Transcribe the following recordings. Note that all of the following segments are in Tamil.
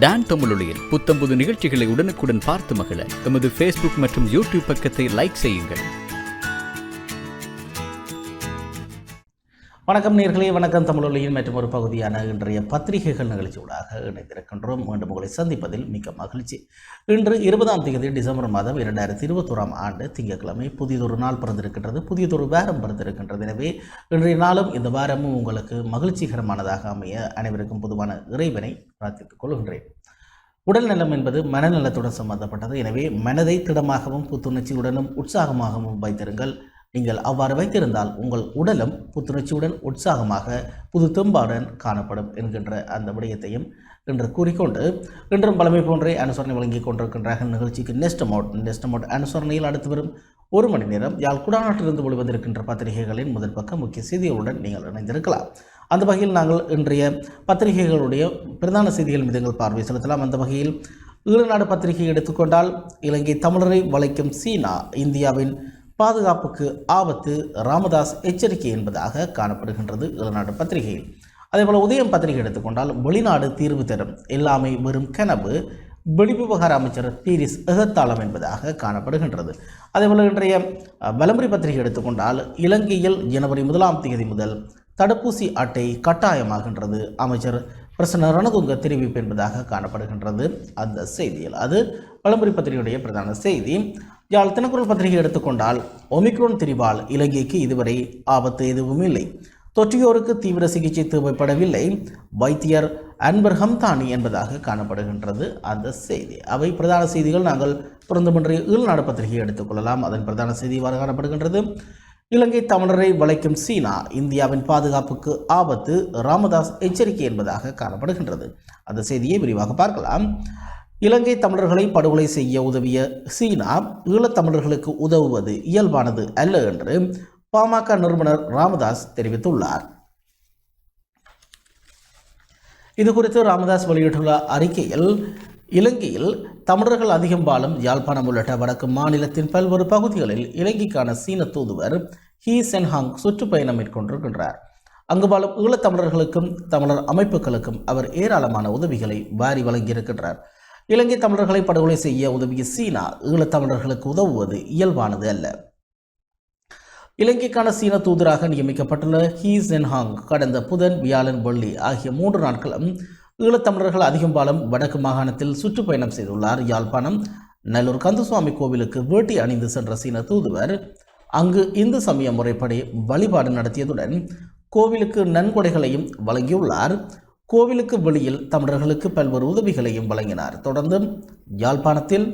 டான் தமிழொலியில் புத்தம்புது நிகழ்ச்சிகளை உடனுக்குடன் பார்த்து மகிழ எமது ஃபேஸ்புக் மற்றும் யூடியூப் பக்கத்தை லைக் செய்யுங்கள். வணக்கம் நேர்களே, வணக்கம் தமிழொலியின் மற்றும் ஒரு பகுதியான இன்றைய பத்திரிகைகள் நிகழ்ச்சியூடாக இணைந்திருக்கின்றோம். மீண்டும் உங்களை சந்திப்பதில் மிக்க மகிழ்ச்சி. இன்று 20ஆம் தேதி டிசம்பர் மாதம் 2021ஆம் ஆண்டு திங்கட்கிழமை. புதியதொரு நாள் பிறந்திருக்கின்றது, புதியதொரு வாரம் பிறந்திருக்கின்றது. எனவே இன்றைய நாளும் இந்த வாரமும் உங்களுக்கு மகிழ்ச்சிகரமானதாக அமைய அனைவருக்கும் பொதுவான இறைவனை பிரார்த்தித்துக் கொள்கின்றேன். உடல் நலம் என்பது மனநலத்துடன் சம்பந்தப்பட்டது. எனவே மனதை திடமாகவும் புத்துணர்ச்சியுடனும் உற்சாகமாகவும் வைத்திருங்கள். நீங்கள் அவ்வாறு வைத்திருந்தால் உங்கள் உடலும் புத்துணர்ச்சியுடன் உற்சாகமாக புது தெம்பாடன் காணப்படும் என்கின்ற அந்த விடயத்தையும் இன்று கூறிக்கொண்டு, இன்றும் பழமை போன்றே அனுசரணை வழங்கிக் கொண்டிருக்கின்ற நிகழ்ச்சிக்கு நெஸ்ட் அமௌண்ட் அனுசரணையில் அடுத்து வரும் ஒரு மணி நேரம் யாழ் குடாநாட்டிலிருந்து வெளிவந்திருக்கின்ற பத்திரிகைகளின் முதல் பக்க முக்கிய செய்திகளுடன் நீங்கள் இணைந்திருக்கலாம். அந்த வகையில் நாங்கள் இன்றைய பத்திரிகைகளுடைய பிரதான செய்திகள் மீது எங்கள் பார்வை செலுத்தலாம். அந்த வகையில் ஈழநாடு பத்திரிகை எடுத்துக்கொண்டால், இலங்கை தமிழரை வளைக்கும் சீனா, இந்தியாவின் பாதுகாப்புக்கு ஆபத்து, ராமதாஸ் எச்சரிக்கை என்பதாக காணப்படுகின்றது ஈழநாடு பத்திரிகையில். அதேபோல் உதயம் பத்திரிகை எடுத்துக்கொண்டால், வெளிநாடு தீர்வு தரும், எல்லாமே வெறும் கனவு, வெளிவிவகார அமைச்சர் பீரிஸ் எகத்தாளம் என்பதாக காணப்படுகின்றது. அதேபோல் இன்றைய வலம்புரி பத்திரிகை எடுத்துக்கொண்டால், இலங்கையில் ஜனவரி 1ஆம் தேதி முதல் தடுப்பூசி அட்டை கட்டாயமாகின்றது, அமைச்சர் பிரசன்ன ரணதுங்க தெரிவிப்பு என்பதாக காணப்படுகின்றது அந்த செய்தியில். அது வலம்புரி பத்திரிகையுடைய பிரதான செய்தி. யாழ் தினக்குரல் பத்திரிகை எடுத்துக்கொண்டால், ஒமிக்ரோன் திரிவால் இலங்கைக்கு இதுவரை ஆபத்து எதுவும் இல்லை, தொற்றியோருக்கு தீவிர சிகிச்சை தேவைப்படவில்லை, வைத்தியர் அன்பர் ஹம்தானி என்பதாக காணப்படுகின்றது அந்த செய்தி. அவை பிரதான செய்திகள். நாங்கள் தொடர்ந்து ஈழநாடு பத்திரிகையை எடுத்துக்கொள்ளலாம். அதன் பிரதான செய்தி இவ்வாறு காணப்படுகின்றது. இலங்கை தமிழரை வளைக்கும் சீனா, இந்தியாவின் பாதுகாப்புக்கு ஆபத்து, ராமதாஸ் எச்சரிக்கை என்பதாக காணப்படுகின்றது. அந்த செய்தியை விரிவாக பார்க்கலாம். இலங்கை தமிழர்களை படுகொலை செய்ய உதவிய சீனா, ஈழத்தமிழர்களுக்கு உதவுவது இயல்பானது அல்ல என்று பாமக நிறுவனர் ராமதாஸ் தெரிவித்துள்ளார். இது குறித்து ராமதாஸ் வெளியிட்டுள்ள அறிக்கையில், இலங்கையில் தமிழர்கள் அதிகம் வாழும் யாழ்ப்பாணம் உள்ளிட்ட வடக்கு மாநிலத்தின் பல்வேறு பகுதிகளில் இலங்கைக்கான சீன தூதுவர் ஹீ சென்ஹாங் சுற்றுப்பயணம் மேற்கொண்டிருக்கின்றார். அங்கு வாழும் ஈழத்தமிழர்களுக்கும் தமிழர் அமைப்புகளுக்கும் அவர் ஏராளமான உதவிகளை வாரி வழங்கியிருக்கின்றார். இலங்கை தமிழர்களை படுகொலை செய்ய உதவிய சீனா, ஈழத்தமிழர்களுக்கு உதவுவது இயல்பானது அல்ல. இலங்கைக்கான சீன தூதராக நியமிக்கப்பட்டுள்ள ஹீ சென்ஹாங் கடந்த புதன், வியாழன், வெள்ளி ஆகிய 3 நாட்களும் ஈழத்தமிழர்கள் அதிகம் வாழும் வடக்கு மாகாணத்தில் சுற்றுப்பயணம் செய்துள்ளார். யாழ்ப்பாணம் நல்லூர் கந்தசுவாமி கோவிலுக்கு வேட்டி அணிந்து சென்ற சீன தூதுவர் அங்கு இந்து சமய முறைப்படி வழிபாடு நடத்தியதுடன் கோவிலுக்கு நன்கொடைகளையும் வழங்கியுள்ளார். கோவிலுக்கு வெளியில் தமிழர்களுக்கு பல்வேறு உதவிகளையும் வழங்கினார். தொடர்ந்து யாழ்ப்பாணத்தில்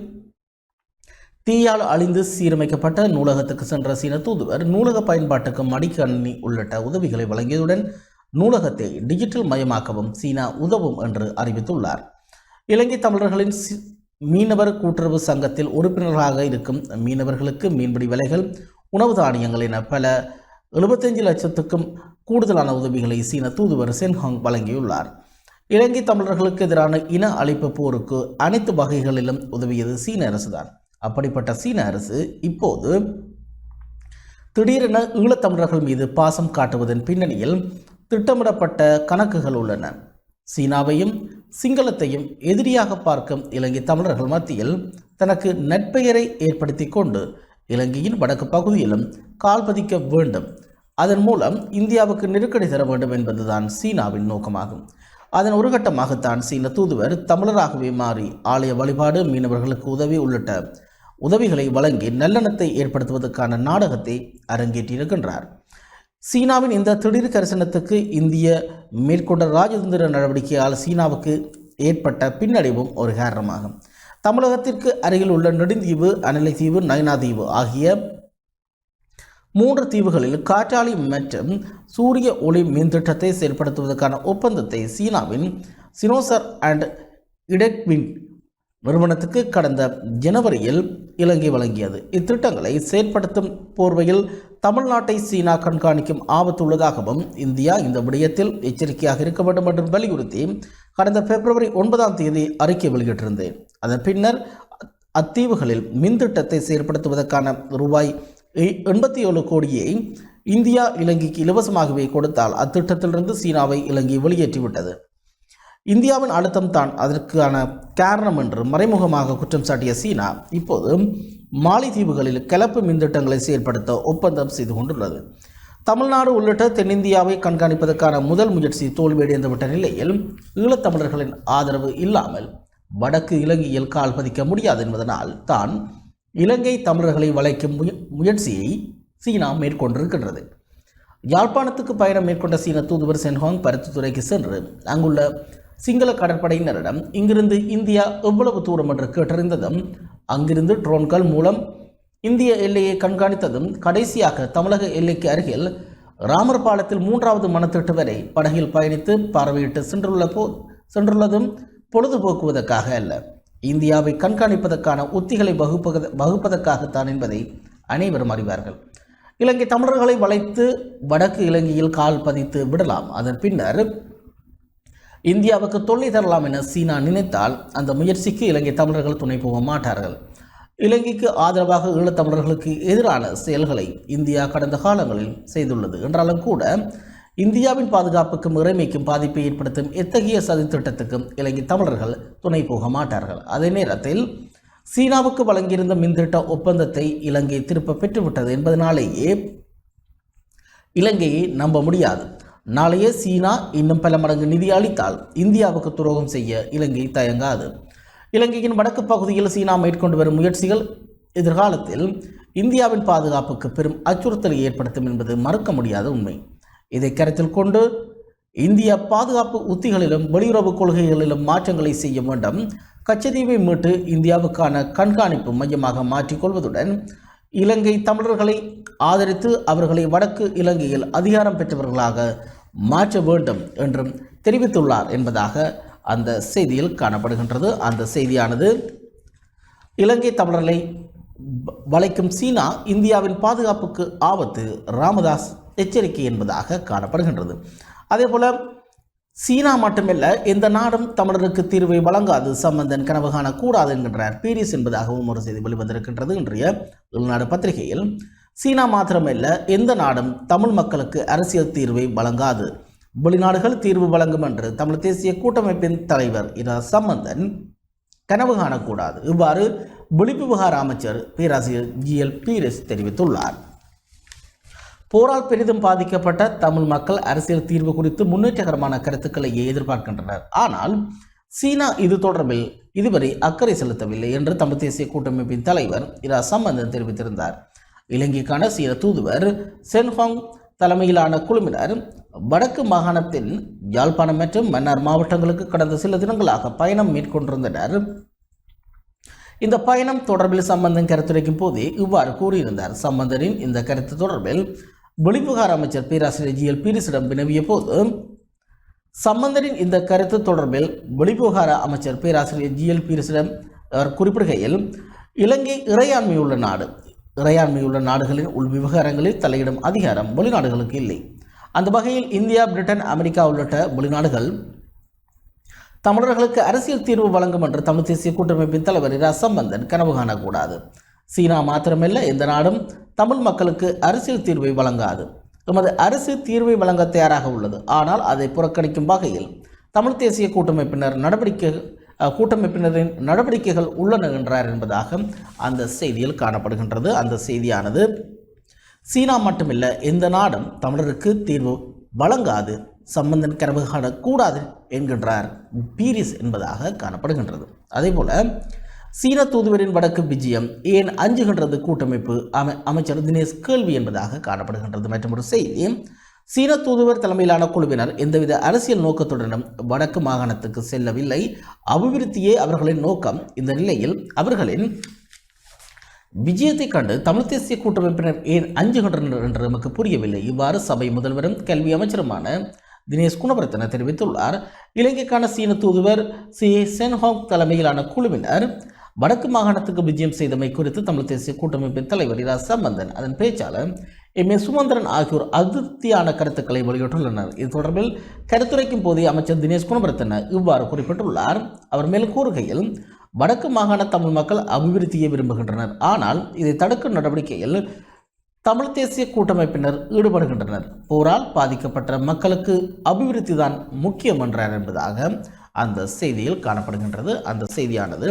தீயால் அழிந்து சீரமைக்கப்பட்ட நூலகத்துக்கு சென்ற சீன தூதுவர் நூலக பயன்பாட்டுக்கு மடிக்கணினி உள்ளிட்ட உதவிகளை வழங்கியதுடன் நூலகத்தை டிஜிட்டல் மயமாக்கவும் சீனா உதவும் என்று அறிவித்துள்ளார். இலங்கை தமிழர்களின் மீனவர் கூட்டுறவு சங்கத்தில் உறுப்பினர்களாக இருக்கும் மீனவர்களுக்கு மீன்பிடி விலைகள், உணவு தானியங்கள் என பல 75 லட்சத்துக்கும் கூடுதலான உதவிகளை சீன தூதுவர் சென்ஹாங் வழங்கியுள்ளார். இலங்கை தமிழர்களுக்கு எதிரான இன அழிப்பு போருக்கு அனைத்து வகைகளிலும் உதவியது சீன அரசுதான். அப்படிப்பட்ட சீன அரசு இப்போது திடீரென ஈழத்தமிழர்கள் மீது பாசம் காட்டுவதன் பின்னணியில் திட்டமிடப்பட்ட கணக்குகள் உள்ளன. சீனாவையும் சிங்களத்தையும் எதிரியாக பார்க்கும் இலங்கை தமிழர்கள் மத்தியில் தனக்கு நற்பெயரை ஏற்படுத்தி கொண்டு இலங்கையின் வடக்கு பகுதியிலும் கால் பதிக்க வேண்டும், அதன் மூலம் இந்தியாவுக்கு நெருக்கடி தர வேண்டும் என்பதுதான் சீனாவின் நோக்கமாகும். அதன் ஒரு கட்டமாகத்தான் சீன தூதுவர் தமிழராகவே மாறி ஆலய வழிபாடு, மீனவர்களுக்கு உதவி உள்ளிட்ட உதவிகளை வழங்கி நல்லெண்ணத்தை ஏற்படுத்துவதற்கான நாடகத்தை அரங்கேற்றியிருக்கின்றார். சீனாவின் இந்த திடீர் கரிசனத்துக்கு இந்திய மேற்கொண்ட ராஜதந்திர நடவடிக்கையால் சீனாவுக்கு ஏற்பட்ட பின்னடைவும் ஒரு காரணமாகும். தமிழகத்திற்கு அருகில் உள்ள நெடுந்தீவு, அனலைத்தீவு, நயனாதீவு ஆகிய 3 தீவுகளில் காற்றாலை மற்றும் சூரிய ஒளி மின் திட்டத்தை செயல்படுத்துவதற்கான ஒப்பந்தத்தை சீனாவின் சினோசர் அண்ட் இடெக்வின் நிறுவனத்துக்கு கடந்த ஜனவரியில் இலங்கை வழங்கியது. இத்திட்டங்களை செயற்படுத்தும் போர்வையில் தமிழ்நாட்டை சீனா கண்காணிக்கும் ஆபத்து உள்ளதாகவும் இந்தியா இந்த விடயத்தில் எச்சரிக்கையாக இருக்க வேண்டும் என்றும் வலியுறுத்தி கடந்த பிப்ரவரி 9ஆம் தேதி அறிக்கை வெளியிட்டிருந்தேன். அதன் பின்னர் அத்தீவுகளில் மின் திட்டத்தை செயல்படுத்துவதற்கான ரூபாய் 87 கோடியை இந்தியா இலங்கைக்கு இலவசமாகவே கொடுத்தால் அத்திட்டத்திலிருந்து சீனாவை இலங்கை வெளியேற்றிவிட்டது. இந்தியாவின் அழுத்தம் தான் அதற்கான காரணம் என்று மறைமுகமாக குற்றம் சாட்டிய சீனா இப்போது மாலைதீவுகளில் கலப்பு மின்திட்டங்களை செயல்படுத்த ஒப்பந்தம் செய்து கொண்டுள்ளது. தமிழ்நாடு உள்ளிட்ட தென்னிந்தியாவை கண்காணிப்பதற்கான முதல் முயற்சி தோல்வியடைந்துவிட்ட நிலையில் ஈழத்தமிழர்களின் ஆதரவு இல்லாமல் வடக்கு இலங்கையில் கால் பதிக்க முடியாது என்பதனால் தான் இலங்கை தமிழர்களை வளைக்கும் முயற்சியை சீனா மேற்கொண்டிருக்கின்றது. யாழ்ப்பாணத்துக்கு பயணம் மேற்கொண்ட சீன தூதுவர் சென்ஹாங் பருத்தித்துறைக்கு சென்று அங்குள்ள சிங்கள கடற்படையினரிடம் இங்கிருந்து இந்தியா எவ்வளவு தூரம் என்று கேட்டறிந்ததும் அங்கிருந்து ட்ரோன்கள் மூலம் இந்திய எல்லையை கண்காணித்ததும் கடைசியாக தமிழக எல்லைக்கு அருகில் ராமர் பாலத்தில் 3வது மனத்திட்டு வரை படகில் பயணித்து பார்வையிட்டு சென்றுள்ளதும் பொழுதுபோக்குவதற்காக அல்ல, இந்தியாவை கண்காணிப்பதற்கான உத்திகளை வகுப்பதற்காகத்தான் என்பதை அனைவரும் அறிவார்கள். இலங்கை தமிழர்களை வளைத்து வடக்கு இலங்கையில் கால் பதித்து விடலாம், அதன் பின்னர் இந்தியாவுக்கு தொல்லை தரலாம் என சீனா நினைத்தால் அந்த முயற்சிக்கு இலங்கை தமிழர்கள் துணை போக மாட்டார்கள். இலங்கைக்கு ஆதரவாக ஈழத்தமிழர்களுக்கு எதிரான செயல்களை இந்தியா கடந்த காலங்களில் செய்துள்ளது என்றாலும் கூட இந்தியாவின் பாதுகாப்புக்கும் இறைமைக்கும் பாதிப்பை ஏற்படுத்தும் எத்தகைய சதித்திட்டத்துக்கும் இலங்கை தமிழர்கள் துணை போக மாட்டார்கள். அதே நேரத்தில் சீனாவுக்கு வழங்கியிருந்த மின்திட்ட ஒப்பந்தத்தை இலங்கை திரும்ப பெற்றுவிட்டது என்பதனாலேயே இலங்கையை நம்ப முடியாது. நாளையே சீனா இன்னும் பல மடங்கு நிதி அளித்தால் இந்தியாவுக்கு துரோகம் செய்ய இலங்கை தயங்காது. இலங்கையின் வடக்கு பகுதியில் சீனா மேற்கொண்டு வரும் முயற்சிகள் எதிர்காலத்தில் இந்தியாவின் பாதுகாப்புக்கு பெரும் அச்சுறுத்தலை ஏற்படுத்தும் என்பது மறுக்க முடியாத உண்மை. இதை கருத்தில் கொண்டு இந்திய பாதுகாப்பு உத்திகளிலும் வெளியுறவு கொள்கைகளிலும் மாற்றங்களை செய்ய வேண்டும். கச்சதீவை மீட்டு இந்தியாவுக்கான கண்காணிப்பு மையமாக மாற்றிக்கொள்வதுடன் இலங்கை தமிழர்களை ஆதரித்து அவர்களை வடக்கு இலங்கையில் அதிகாரம் பெற்றவர்களாக மாற்ற வேண்டும் என்றும் தெரிவித்துள்ளார் என்பதாக அந்த செய்தியில் காணப்படுகின்றது. அந்த செய்தியானது இலங்கை தமிழர்களை வளைக்கும் சீனா இந்தியாவின் பாதுகாப்புக்கு ஆபத்து, ராமதாஸ் எச்சரிக்கை என்பதாக காணப்படுகின்றது. அதேபோல சீனா மட்டுமல்ல, எந்த நாடும் தமிழருக்கு தீர்வை வழங்காது, சம்பந்தன் கனவு காணக்கூடாது என்கின்றார் பீரிஸ் என்பதாகவும் ஒரு செய்தி வெளிவந்திருக்கின்றது. இன்றைய உள்நாடு பத்திரிகையில் சீனா மாத்திரமல்ல, எந்த நாடும் தமிழ் மக்களுக்கு அரசியல் தீர்வை வழங்காது, வெளிநாடுகள் தீர்வு வழங்கும் என்று தமிழ் தேசிய கூட்டமைப்பின் தலைவர் இரா சம்பந்தன் கனவு காணக்கூடாது. இவ்வாறு வெளிவிவகார அமைச்சர் பேராசிரியர் GL பீரிஸ் தெரிவித்துள்ளார். போரால் பெரிதும் பாதிக்கப்பட்ட தமிழ் மக்கள் அரசியல் தீர்வு குறித்து முன்னேற்றகரமான கருத்துக்களையே எதிர்பார்க்கின்றனர். ஆனால் சீனா இது தொடர்பில் இதுவரை அக்கறை செலுத்தவில்லை என்று தமிழ் தேசிய கூட்டமைப்பின் தலைவர் இரா சம்பந்தன் தெரிவித்திருந்தார். இலங்கைக்கான சீன தூதுவர் சென்ஹாங் தலைமையிலான குழுவினர் வடக்கு மாகாணத்தின் யாழ்ப்பாணம் மற்றும் மன்னார் மாவட்டங்களுக்கு கடந்த சில தினங்களாக பயணம் மேற்கொண்டிருந்தனர். இந்த பயணம் தொடர்பில் சம்பந்தன் கருத்துரைக்கும் போதே இவ்வாறு கூறியிருந்தார். சம்பந்தனின் இந்த கருத்து தொடர்பில் வெளிவிவகார அமைச்சர் பேராசிரியர் GL பீரிஸிடம் வினவிய போது சம்பந்தனின் இந்த கருத்து தொடர்பில் வெளிவிவகார அமைச்சர் பேராசிரியர் GL பீரிஸிடம் அவர் குறிப்பிடுகையில், இலங்கை இறையாண்மையுள்ள நாடு, இறையாண்மையுள்ள நாடுகளின் உள் விவகாரங்களில் தலையிடும் அதிகாரம் வெளிநாடுகளுக்கு இல்லை. அந்த வகையில் இந்தியா, பிரிட்டன், அமெரிக்கா உள்ளிட்ட வெளிநாடுகள் தமிழர்களுக்கு அரசியல் தீர்வு வழங்கும் என்று தமிழ் தேசிய கூட்டமைப்பின் தலைவர் இரா சம்பந்தன் கனவு காணக்கூடாது. சீனா மாத்திரமல்ல, எந்த நாடும் தமிழ் மக்களுக்கு அரசியல் தீர்வை வழங்காது. எமது அரசு தீர்வை வழங்க தயாராக உள்ளது. ஆனால் அதை புறக்கணிக்கும் வகையில் தமிழ் தேசிய கூட்டமைப்பினரின் நடவடிக்கைகள் உள்ளன என்றார் என்பதாக அந்த செய்தியில் காணப்படுகின்றது. அந்த செய்தியானது சீனா மட்டுமில்ல, எந்த நாடும் தமிழருக்கு தீர்வு வழங்காது, சம்பந்தன் கனவு காணக்கூடாது என்கின்றார் பீரிஸ் என்பதாக காணப்படுகின்றது. அதேபோல சீன தூதுவரின் வடக்கு விஜயம் ஏன் அஞ்சுகின்றது கூட்டமைப்பு அமைச்சர் தினேஷ் கேள்வி என்பதாக காணப்படுகின்றது. மற்றும் ஒரு செய்தி, சீன தூதுவர் தலைமையிலான குழுவினர் எந்தவித அரசியல் நோக்கத்துடனும் வடக்கு மாகாணத்துக்கு செல்லவில்லை, அபிவிருத்தியே அவர்களின் நோக்கம். இந்த நிலையில் அவர்களின் விஜயத்தை கண்டு தமிழ் தேசிய கூட்டமைப்பினர் ஏன் அஞ்சுகின்றனர் என்று நமக்கு புரியவில்லை. இவ்வாறு சபை முதல்வரும் கல்வி அமைச்சருமான தினேஷ் குணவர்த்தன தெரிவித்துள்ளார். இலங்கைக்கான சீன தூதுவர் சென்ஹாங் தலைமையிலான குழுவினர் வடக்கு மாகாணத்துக்கு விஜயம் செய்தமை குறித்து தமிழ் தேசிய கூட்டமைப்பின் தலைவர் இரா சம்பந்தன், அதன் பேச்சாளர் MA சுமந்திரன் ஆகியோர் அதிருப்தியான கருத்துக்களை வெளியிட்டுள்ளனர். இது தொடர்பில் கருத்துரைக்கும் போதே அமைச்சர் தினேஷ் குணவர்த்தன இவ்வாறு குறிப்பிட்டுள்ளார். அவர் மேலும் கூறுகையில், வடக்கு மாகாண தமிழ் மக்கள் அபிவிருத்தியை விரும்புகின்றனர். ஆனால் இதை தடுக்கும் நடவடிக்கையில் தமிழ் தேசிய கூட்டமைப்பினர் ஈடுபடுகின்றனர். போரால் பாதிக்கப்பட்ட மக்களுக்கு அபிவிருத்தி தான் முக்கியம் என்றார் என்பதாக அந்த செய்தியில் காணப்படுகின்றது. அந்த செய்தியானது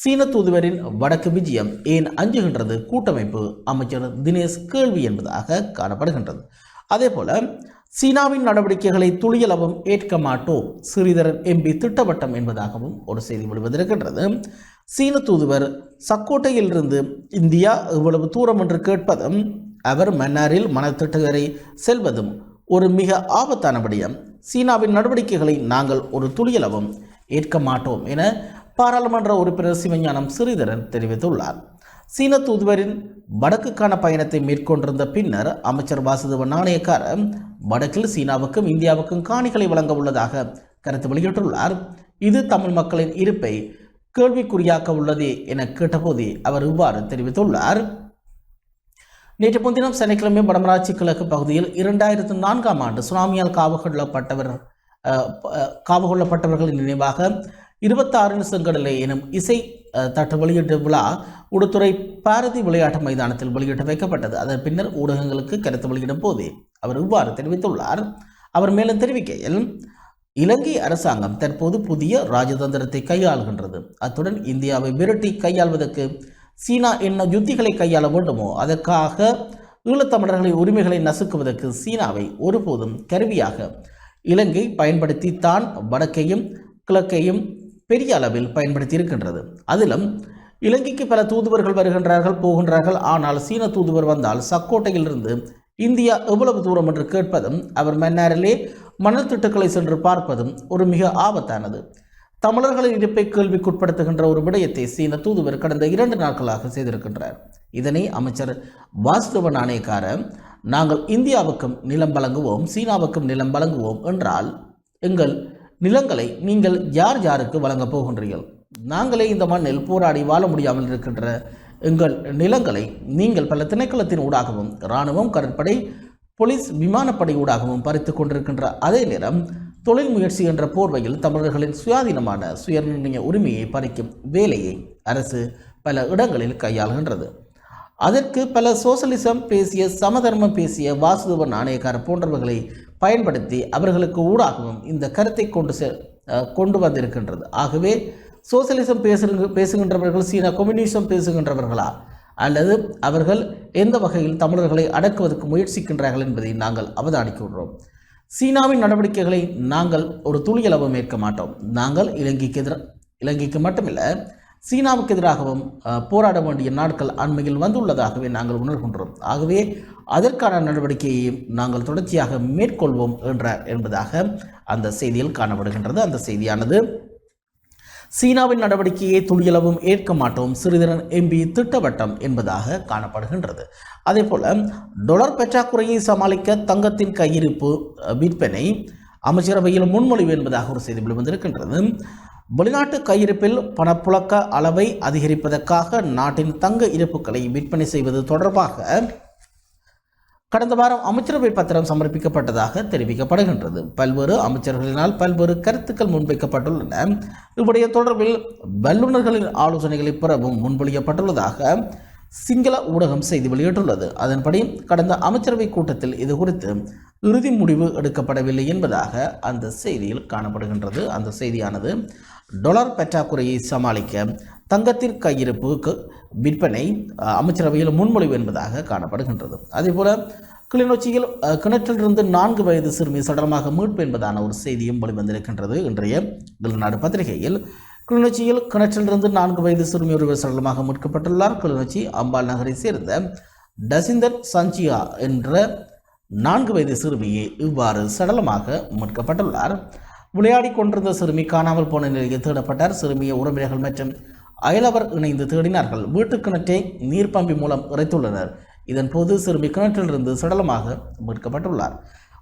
சீன தூதுவரின் வடக்கு விஜயம் ஏன் அஞ்சுகின்றது கூட்டமைப்பு அமைச்சர் தினேஷ் கேள்வி என்பதாக காணப்படுகின்றது. அதே போல சீனாவின் நடவடிக்கைகளை துளியளவும் ஏற்க மாட்டோம் ஸ்ரீதரன் எம்பி திட்டவட்டம் என்பதாகவும் ஒரு செய்தி வெளிவந்திருக்கின்றது. சீன தூதுவர் சக்கோட்டையிலிருந்து இந்தியா எவ்வளவு தூரம் என்று கேட்பதும் அவர் மன்னாரில் மணத்திட்டவரை செல்வதும் ஒரு மிக ஆபத்தான விடயம். சீனாவின் நடவடிக்கைகளை நாங்கள் ஒரு துளியளவும் ஏற்க மாட்டோம் என பாராளுமன்ற உறுப்பினர் சிவஞானம் ஸ்ரீதரன் தெரிவித்துள்ளார். சீன தூதுவரின் வடக்குக்கான பயணத்தை மேற்கொண்டிருந்த பின்னர் அமைச்சர் வாசுதேவ நாணயக்கார வடக்கில் சீனாவுக்கும் இந்தியாவுக்கும் காணிகளை வழங்க உள்ளதாக கருத்து வெளியிட்டுள்ளார். இது தமிழ் மக்களின் இருப்பை கேள்விக்குறியாக்க உள்ளதே என கேட்டபோதே அவர் இவ்வாறு தெரிவித்துள்ளார். நேற்று முன்தினம் சனிக்கிழமை வடமராட்சி கிழக்கு பகுதியில் 2004ஆம் ஆண்டு சுனாமியால் காவு கொள்ளப்பட்டவர்களின் நினைவாக 26 செங்கடலை எனும் இசை தட்டு வெளியீட்டு விழா உடுத்துறை பாரதி விளையாட்டு மைதானத்தில் வெளியிட்டு வைக்கப்பட்டது. அதன் பின்னர் ஊடகங்களுக்கு கருத்து வெளியிடும் போதே அவர் இவ்வாறு தெரிவித்துள்ளார். அவர் மேலும் தெரிவிக்கையில், இலங்கை அரசாங்கம் தற்போது புதிய ராஜதந்திரத்தை கையாளுகின்றது. அத்துடன் இந்தியாவை விரட்டி கையாள்வதற்கு சீனா என்ன யுத்திகளை கையாள வேண்டுமோ அதற்காக ஈழத்தமிழர்களின் உரிமைகளை நசுக்குவதற்கு சீனாவை ஒருபோதும் கருவியாக இலங்கை பயன்படுத்தி தான் வடக்கையும் கிழக்கையும் பெரிய அளவில் பயன்படுத்தி இருக்கின்றது. அதிலும் இலங்கைக்கு பல தூதுவர்கள் வருகின்றார்கள் போகின்றார்கள். ஆனால் சீன தூதுவர் வந்தால் சக்கோட்டையிலிருந்து இந்தியா எவ்வளவு தூரம் என்று கேட்பதும் அவர் மன்னாரிலே மணல் திட்டுக்களை சென்று பார்ப்பதும் ஒரு மிக ஆபத்தானது. தமிழர்களின் இருப்பை கேள்விக்குட்படுத்துகின்ற ஒரு விடயத்தை சீன தூதுவர் கடந்த 2 நாட்களாக செய்திருக்கின்றார். இதனை அமைச்சர் வாசுதேவ நாணயக்கார நாங்கள் இந்தியாவுக்கும் நிலம் வழங்குவோம் சீனாவுக்கும் நிலம் வழங்குவோம் என்றால் எங்கள் நிலங்களை நீங்கள் யார் யாருக்கு வழங்கப் போகின்றீர்கள்? நாங்களே இந்த மண்ணில் போராடி வாழ முடியாமல் இருக்கின்ற எங்கள் நிலங்களை நீங்கள் பல திணைக்களத்தின் ஊடாகவும் இராணுவம் கடற்படை போலீஸ் விமானப்படை ஊடாகவும் பறித்து கொண்டிருக்கின்ற அதே நேரம் தொழில் முயற்சி என்ற போர்வையில் தமிழர்களின் சுயாதீனமான சுயநிர்ணய உரிமையை பறிக்கும் வேலையை அரசு பல இடங்களில் கையாளுகின்றது. அதற்கு பல சோசலிசம் பேசிய சமதர்மம் பேசிய வாசுதேவ நாணயக்கார போன்றவர்களை பயன்படுத்தி அவர்களுக்கு ஊடாகவும் இந்த கருத்தை கொண்டு வந்திருக்கின்றது. ஆகவே சோசலிசம் பேசுகின்றவர்கள் சீனா கம்யூனிசம் பேசுகின்றவர்களா அல்லது அவர்கள் எந்த வகையில் தமிழர்களை அடக்குவதற்கு முயற்சிக்கின்றார்கள் என்பதை நாங்கள் அவதானிக்கின்றோம். சீனாவின் நடவடிக்கைகளை நாங்கள் ஒரு துளியளவும் ஏற்க மாட்டோம். நாங்கள் இலங்கைக்கு மட்டுமில்லை சீனாவுக்கு எதிராகவும் போராட வேண்டிய நாட்கள் அண்மையில் வந்துள்ளதாகவே நாங்கள் உணர்கின்றோம். ஆகவே அதற்கான நடவடிக்கையையும் நாங்கள் தொடர்ச்சியாக மேற்கொள்வோம் என்றார் என்பதாக அந்த செய்தியில் காணப்படுகின்றது. அந்த செய்தியானது சீனாவின் நடவடிக்கையை துளியளவும் ஏற்க மாட்டோம் ஸ்ரீதரன் எம்பி திட்டவட்டம் என்பதாக காணப்படுகின்றது. அதே போல டொலர் பற்றாக்குறையை சமாளிக்க தங்கத்தின் கையிருப்பு விற்பனை அமைச்சரவையில் முன்மொழிவு என்பதாக ஒரு செய்தி வெளிவந்திருக்கின்றது. வெளிநாட்டு கையிருப்பில் பணப்புழக்க அளவை அதிகரிப்பதற்காக நாட்டின் தங்க இருப்புகளை விற்பனை செய்வது தொடர்பாக கடந்த வாரம் அமைச்சரவை பத்திரம் சமர்ப்பிக்கப்பட்டதாக தெரிவிக்கப்படுகின்றது. பல்வேறு அமைச்சர்களினால் பல்வேறு கருத்துக்கள் முன்வைக்கப்பட்டுள்ளன. இவ்வுடைய தொடர்பில் வல்லுநர்களின் ஆலோசனைகளை பெறவும் முன்மொழியப்பட்டுள்ளதாக சிங்கள ஊடகம் செய்தி வெளியிட்டுள்ளது. அதன்படி கடந்த அமைச்சரவை கூட்டத்தில் இது குறித்து இறுதி முடிவு எடுக்கப்படவில்லை என்பதாக அந்த செய்தியில் காணப்படுகின்றது. அந்த செய்தியானது டொலர் பற்றாக்குறையை சமாளிக்க தங்கத்தின் கையிருப்பு விற்பனை அமைச்சரவையில் முன்மொழிவு என்பதாக காணப்படுகின்றது. அதேபோல கிளிநொச்சியில் கிணற்றிலிருந்து 4 வயது சிறுமி சடலமாக மீட்பு என்பதான ஒரு செய்தியும் வெளிவந்திருக்கின்றது. இன்றைய வெளிநாடு பத்திரிகையில் கிளிநொச்சியில் கிணற்றிலிருந்து 4 வயது சிறுமி ஒருவர் சடலமாக மீட்கப்பட்டுள்ளார். கிளிநொச்சி அம்பாள் நகரை சேர்ந்த டசிந்தர் சஞ்சியா என்ற 4 வயது சிறுமியை இவ்வாறு சடலமாக மீட்கப்பட்டுள்ளார். விளையாடி கொண்டிருந்த சிறுமி காணாமல் போன நிலையில் தேடப்பட்டார். சிறுமியை உறவினர்கள் மற்றும் அயலவர் இணைந்து தேடினார்கள். வீட்டு கிணற்றை நீர் பம்பி மூலம் இறைத்துள்ளனர். இதன் போது சிறுமி கிணற்றிலிருந்து சடலமாக மீட்கப்பட்டுள்ளார்.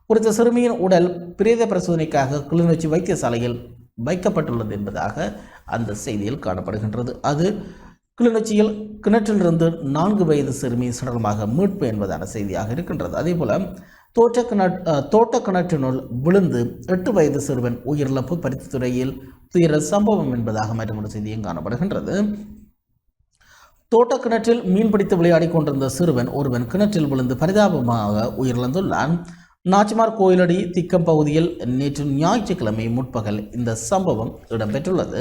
குறித்த சிறுமியின் உடல் பிரேத பரிசோதனைக்காக கிளிநொச்சி வைத்தியசாலையில் வைக்கப்பட்டுள்ளது என்பதாக அந்த செய்தியில் காணப்படுகின்றது. அது கிளிநொச்சியில் கிணற்றிலிருந்து 4 வயது சிறுமி சடலமாக மீட்பு என்பதான செய்தியாக இருக்கின்றது. அதேபோல தோட்ட கிணற்றினுள் விழுந்து 8 வயது சிறுவன் உயிரிழப்பு பருத்தித்துறையில் துயர சம்பவம் என்பதாக மற்றொரு செய்தியும் காணப்படுகின்றது. தோட்ட கிணற்றில் மீன்பிடித்து விளையாடி கொண்டிருந்த சிறுவன் ஒருவன் கிணற்றில் விழுந்து பரிதாபமாக உயிரிழந்துள்ளான். நாச்சிமார் கோயிலடி திக்கம் பகுதியில் நேற்று ஞாயிற்றுக்கிழமை முற்பகல் இந்த சம்பவம் இடம்பெற்றுள்ளது.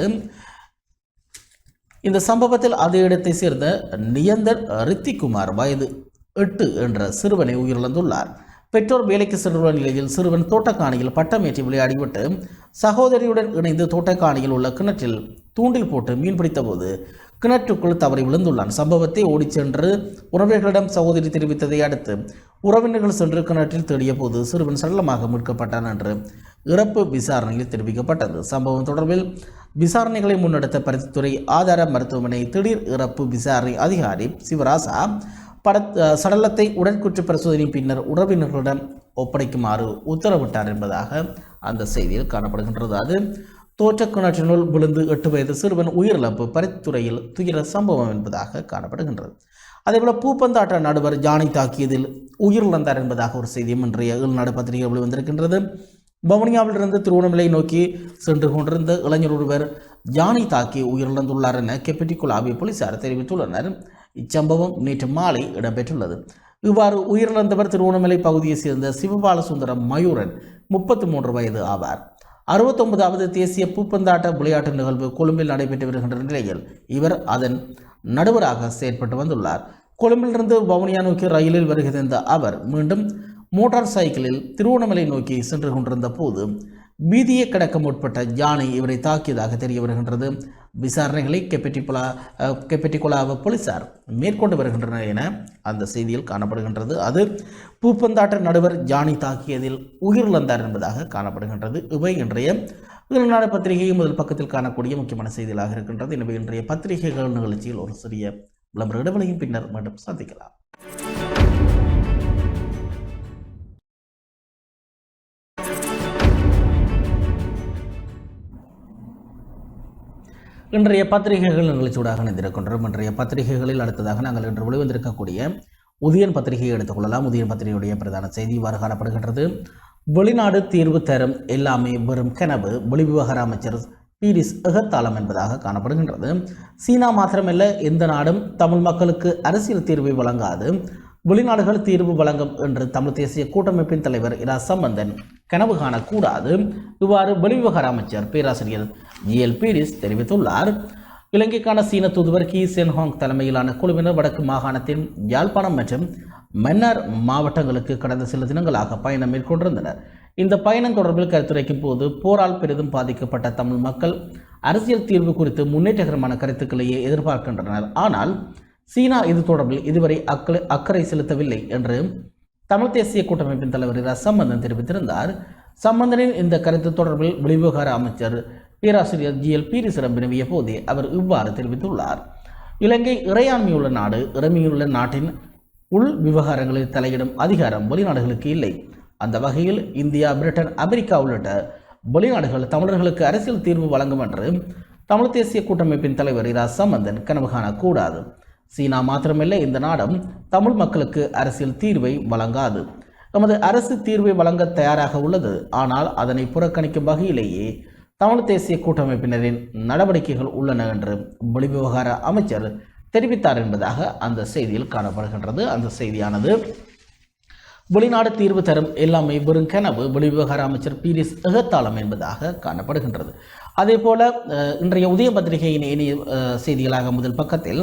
இந்த சம்பவத்தில் அதே இடத்தை சேர்ந்த நியந்தர் ரித்திக்குமார் வயது 8 என்ற சிறுவனை உயிரிழந்துள்ளார். பெற்றோர் வேலைக்கு சென்றுள்ள நிலையில் சிறுவன் தோட்டக்காணியில் பட்டமேற்றி விளையாடிவிட்டு சகோதரியுடன் இணைந்து தோட்டக்காணியில் உள்ள கிணற்றில் தூண்டில் போட்டு மீன் பிடித்த போது கிணற்றுக்குள் தவறி விழுந்துள்ளான். சம்பவத்தை ஓடிச் சென்று உறவினர்களிடம் சகோதரி தெரிவித்ததை அடுத்து உறவினர்கள் சென்று கிணற்றில் தேடிய போது சிறுவன் சடலமாக மீட்கப்பட்டான் என்று இறப்பு விசாரணையில் தெரிவிக்கப்பட்டது. சம்பவம் தொடர்பில் விசாரணைகளை முன்னெடுத்த பருத்தித்துறை ஆதார மருத்துவமனை திடீர் இறப்பு விசாரணை அதிகாரி சிவராசா சடலத்தை உடற்குற்ற பரிசோதனையின் பின்னர் உறவினர்களிடம் ஒப்படைக்குமாறு உத்தரவிட்டார் என்பதாக அந்த செய்தியில் காணப்படுகின்றது. அது தோற்ற கிணற்றினுள் விழுந்து 8 வயது சிறுவன் உயிரிழப்பு பருத்தித்துறையில் துயர சம்பவம் என்பதாக காணப்படுகின்றது. அதேபோல பூப்பந்தாட்ட நடுவர் ஜானை தாக்கியதில் உயிரிழந்தார் என்பதாக ஒரு செய்தியும் இன்றைய ஈழநாடு பத்திரிகை வெளிவந்திருக்கின்றது. வவுனியாவிலிருந்து திருவண்ணாமலை நோக்கி சென்று கொண்டிருந்த இளைஞர் ஒருவர் ஜானை தாக்கி உயிரிழந்துள்ளார் என கெப்பட்டிக்குழாவி போலீசார் தெரிவித்துள்ளனர். இச்சம்பவம் நேற்று மாலை இடம்பெற்றுள்ளது. இவ்வாறு உயிரிழந்தவர் திருவண்ணாமலை பகுதியைச் சேர்ந்த சிவபாலசுந்தரம் மயூரன் 33 வயது ஆவார். 69வது தேசிய பூப்பந்தாட்ட விளையாட்டு நிகழ்வு கொழும்பில் நடைபெற்று வருகின்ற நிலையில் இவர் அதன் நடுவராக செயற்பட்டு வந்துள்ளார். கொழும்பிலிருந்து வவுனியா நோக்கி ரயிலில் வருகின்ற அவர் மீண்டும் மோட்டார் சைக்கிளில் திருவண்ணாமலை நோக்கி சென்று கொண்டிருந்த போது வீதியை கடக்க முற்பட்ட யானை இவரை தாக்கியதாக தெரிய வருகின்றது. விசாரணைகளை கெப்பட்டிக்குழாவ போலீசார் மேற்கொண்டு வருகின்றனர் என அந்த செய்தியில் காணப்படுகின்றது. அது பூப்பந்தாட்ட நடுவர் யானை தாக்கியதில் உயிரிழந்தார் என்பதாக காணப்படுகின்றது. இவை இன்றைய ஈழநாடு பத்திரிகை முதல் பக்கத்தில் காணக்கூடிய முக்கியமான செய்திகளாக இருக்கின்றது. எனவே இன்றைய பத்திரிகைகள் நிகழ்ச்சியில் ஒரு சிறிய விளம்பர இடைவெளியின் பின்னர் மீண்டும் சந்திக்கலாம். இன்றைய பத்திரிகைகள் நிகழ்ச்சியூடாக இணைந்திருக்கின்றோம். இன்றைய பத்திரிகைகளில் அடுத்ததாக நாங்கள் இன்று வெளிவந்திருக்கக்கூடிய உதயன் பத்திரிகையை எடுத்துக்கொள்ளலாம். உதயன் பத்திரிகையுடைய பிரதான செய்தி இவ்வாறு காணப்படுகின்றது. வெளிநாடு தீர்வு தரும் எல்லாமே வெறும் கனவு, வெளிவிவகார அமைச்சர் பீரிஸ் எகத்தாளம் என்பதாக காணப்படுகின்றது. சீனா மாத்திரமல்ல, எந்த நாடும் தமிழ் மக்களுக்கு அரசியல் தீர்வை வழங்காது, வெளிநாடுகள் தீர்வு வழங்கும் என்று தமிழ் தேசிய கூட்டமைப்பின் தலைவர் இரா சம்பந்தன் கனவு காணக்கூடாது. இவ்வாறு வெளிவிவகார அமைச்சர் பேராசிரியர் ஜிஎல் பீரிஸ் தெரிவித்துள்ளார். இலங்கைக்கான சீன தூதுவர் கி சென்ஹாங் தலைமையிலான குழுவினர் வடக்கு மாகாணத்தின் யாழ்ப்பாணம் மற்றும் மன்னார் மாவட்டங்களுக்கு கடந்த சில தினங்களாக பயணம் மேற்கொண்டிருந்தனர். இந்த பயணம் தொடர்பில் கருத்துரைக்கும் போது போரால் பெரிதும் பாதிக்கப்பட்ட தமிழ் மக்கள் அரசியல் தீர்வு குறித்து முன்னேற்றகரமான கருத்துக்களையே எதிர்பார்க்கின்றனர். ஆனால் சீனா இது தொடர்பில் இதுவரை அக்கறை செலுத்தவில்லை என்று தமிழ் தேசிய கூட்டமைப்பின் தலைவர் இரா சம்பந்தன் தெரிவித்திருந்தார். சம்பந்தனின் இந்த கருத்து தொடர்பில் வெளிவிவகார அமைச்சர் பேராசிரியர் ஜிஎல் பீரிஸிடம் வினவிய போதே அவர் இவ்வாறு தெரிவித்துள்ளார். இலங்கை இறையாண்மையுள்ள நாடு, இறைமையுள்ள நாட்டின் உள் விவகாரங்களில் தலையிடும் அதிகாரம் வெளிநாடுகளுக்கு இல்லை. அந்த வகையில் இந்தியா, பிரிட்டன், அமெரிக்கா உள்ளிட்ட வெளிநாடுகள் தமிழர்களுக்கு அரசியல் தீர்வு வழங்கும் என்று தமிழ் தேசிய கூட்டமைப்பின் தலைவர் இரா சம்பந்தன் கனவு காணக்கூடாது. சீனா மாத்திரமில்லை, இந்த நாடும் தமிழ் மக்களுக்கு அரசியல் தீர்வை வழங்காது. நமது அரசு தீர்வை வழங்க தயாராக உள்ளது. ஆனால் அதனை புறக்கணிக்கும் வகையிலேயே தமிழ் தேசிய கூட்டமைப்பினரின் நடவடிக்கைகள் உள்ளன என்று வெளிவிவகார அமைச்சர் தெரிவித்தார் என்பதாக அந்த செய்தியில் காணப்படுகின்றது. அந்த செய்தியானது வெளிநாடு தீர்வு தரும் எல்லாமே வெறும் கனவு, வெளிவிவகார அமைச்சர் பீரிஸ் எகத்தாளம் என்பதாக காணப்படுகின்றது. அதே போல இன்றைய உதய பத்திரிகையின் இணைய செய்திகளாக முதல் பக்கத்தில்